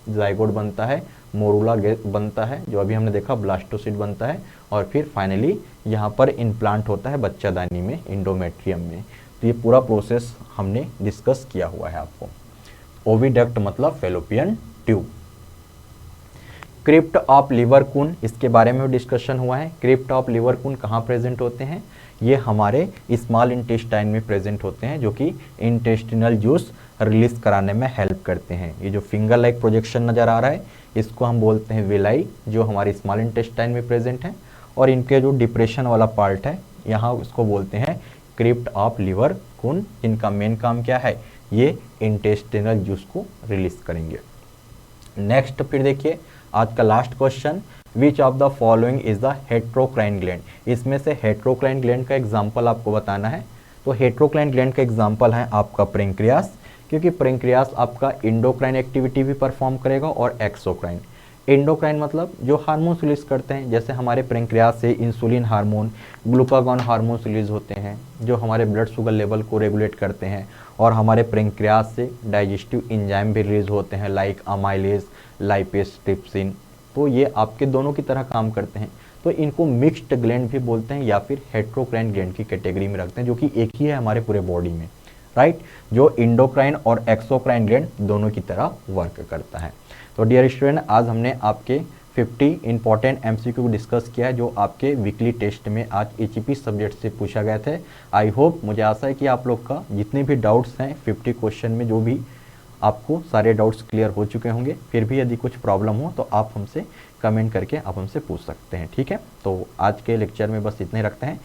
जाइगोट बनता है, मोरूला बनता है, जो अभी हमने देखा ब्लास्टोसिस्ट बनता है, और फिर फाइनली यहाँ पर इम्प्लांट होता है बच्चादानी में, इंडोमेट्रियम में। तो ये पूरा प्रोसेस हमने डिस्कस किया हुआ है आपको। ओविडक्ट मतलब fallopian tube. Crypt of Lieberkuhn, इसके बारे में डिस्कशन हुआ है। क्रिप्ट ऑफ लिवर कून कहाँ प्रेजेंट होते हैं? ये हमारे स्मॉल इंटेस्टाइन में प्रेजेंट होते हैं, जो कि इंटेस्टिनल जूस रिलीज कराने में हेल्प करते हैं। ये जो फिंगर लाइक प्रोजेक्शन नज़र आ रहा है, इसको हम बोलते हैं विलाई, जो हमारे स्मॉल इंटेस्टाइन में प्रेजेंट है। और इनके जो डिप्रेशन वाला पार्ट है, यहाँ उसको बोलते हैं क्रिप्ट ऑफ लिवर कून। इनका मेन काम क्या है? ये इंटेस्टिनल जूस को रिलीज करेंगे। नेक्स्ट फिर देखिए आज का last question, which of the following is the heterocrine gland. इसमें से हेट्रोक्राइन ग्लैंड का एग्जाम्पल आपको बताना है। तो हेट्रोक्राइन ग्लैंड का एग्जाम्पल है आपका पेंक्रियास, क्योंकि पेंक्रियास आपका इंडोक्राइन एक्टिविटी भी परफॉर्म करेगा और एक्सोक्राइन। इंडोक्राइन मतलब जो हार्मोन्स रिलीज करते हैं, जैसे हमारे पेंक्रियास से insulin hormone, glucagon hormones release होते हैं जो हमारे ब्लड शुगर लेवल को रेगुलेट करते हैं। और हमारे पेंक्रियास से डाइजेस्टिव एंजाइम भी रिलीज होते हैं लाइक अमाइलेज, लाइपेज, ट्रिप्सिन। तो ये आपके दोनों की तरह काम करते हैं। तो इनको मिक्स्ड ग्लैंड भी बोलते हैं या फिर हेट्रोक्राइन ग्लैंड की कैटेगरी में रखते हैं, जो कि एक ही है हमारे पूरे बॉडी में, राइट, जो इंडोक्राइन और एक्सोक्राइन ग्लैंड दोनों की तरह वर्क करता है। तो डियर स्टूडेंट, आज हमने आपके 50 इंपॉर्टेंट एमसीक्यू को डिस्कस किया है, जो आपके वीकली टेस्ट में आज एचईपी सब्जेक्ट से पूछा गए थे। आई होप, मुझे आशा है कि आप लोग का जितने भी डाउट्स हैं 50 क्वेश्चन में, जो भी आपको सारे डाउट्स क्लियर हो चुके होंगे। फिर भी यदि कुछ प्रॉब्लम हो तो आप हमसे कमेंट करके आप हमसे पूछ सकते हैं, ठीक है। तो आज के लेक्चर में बस इतने रखते हैं।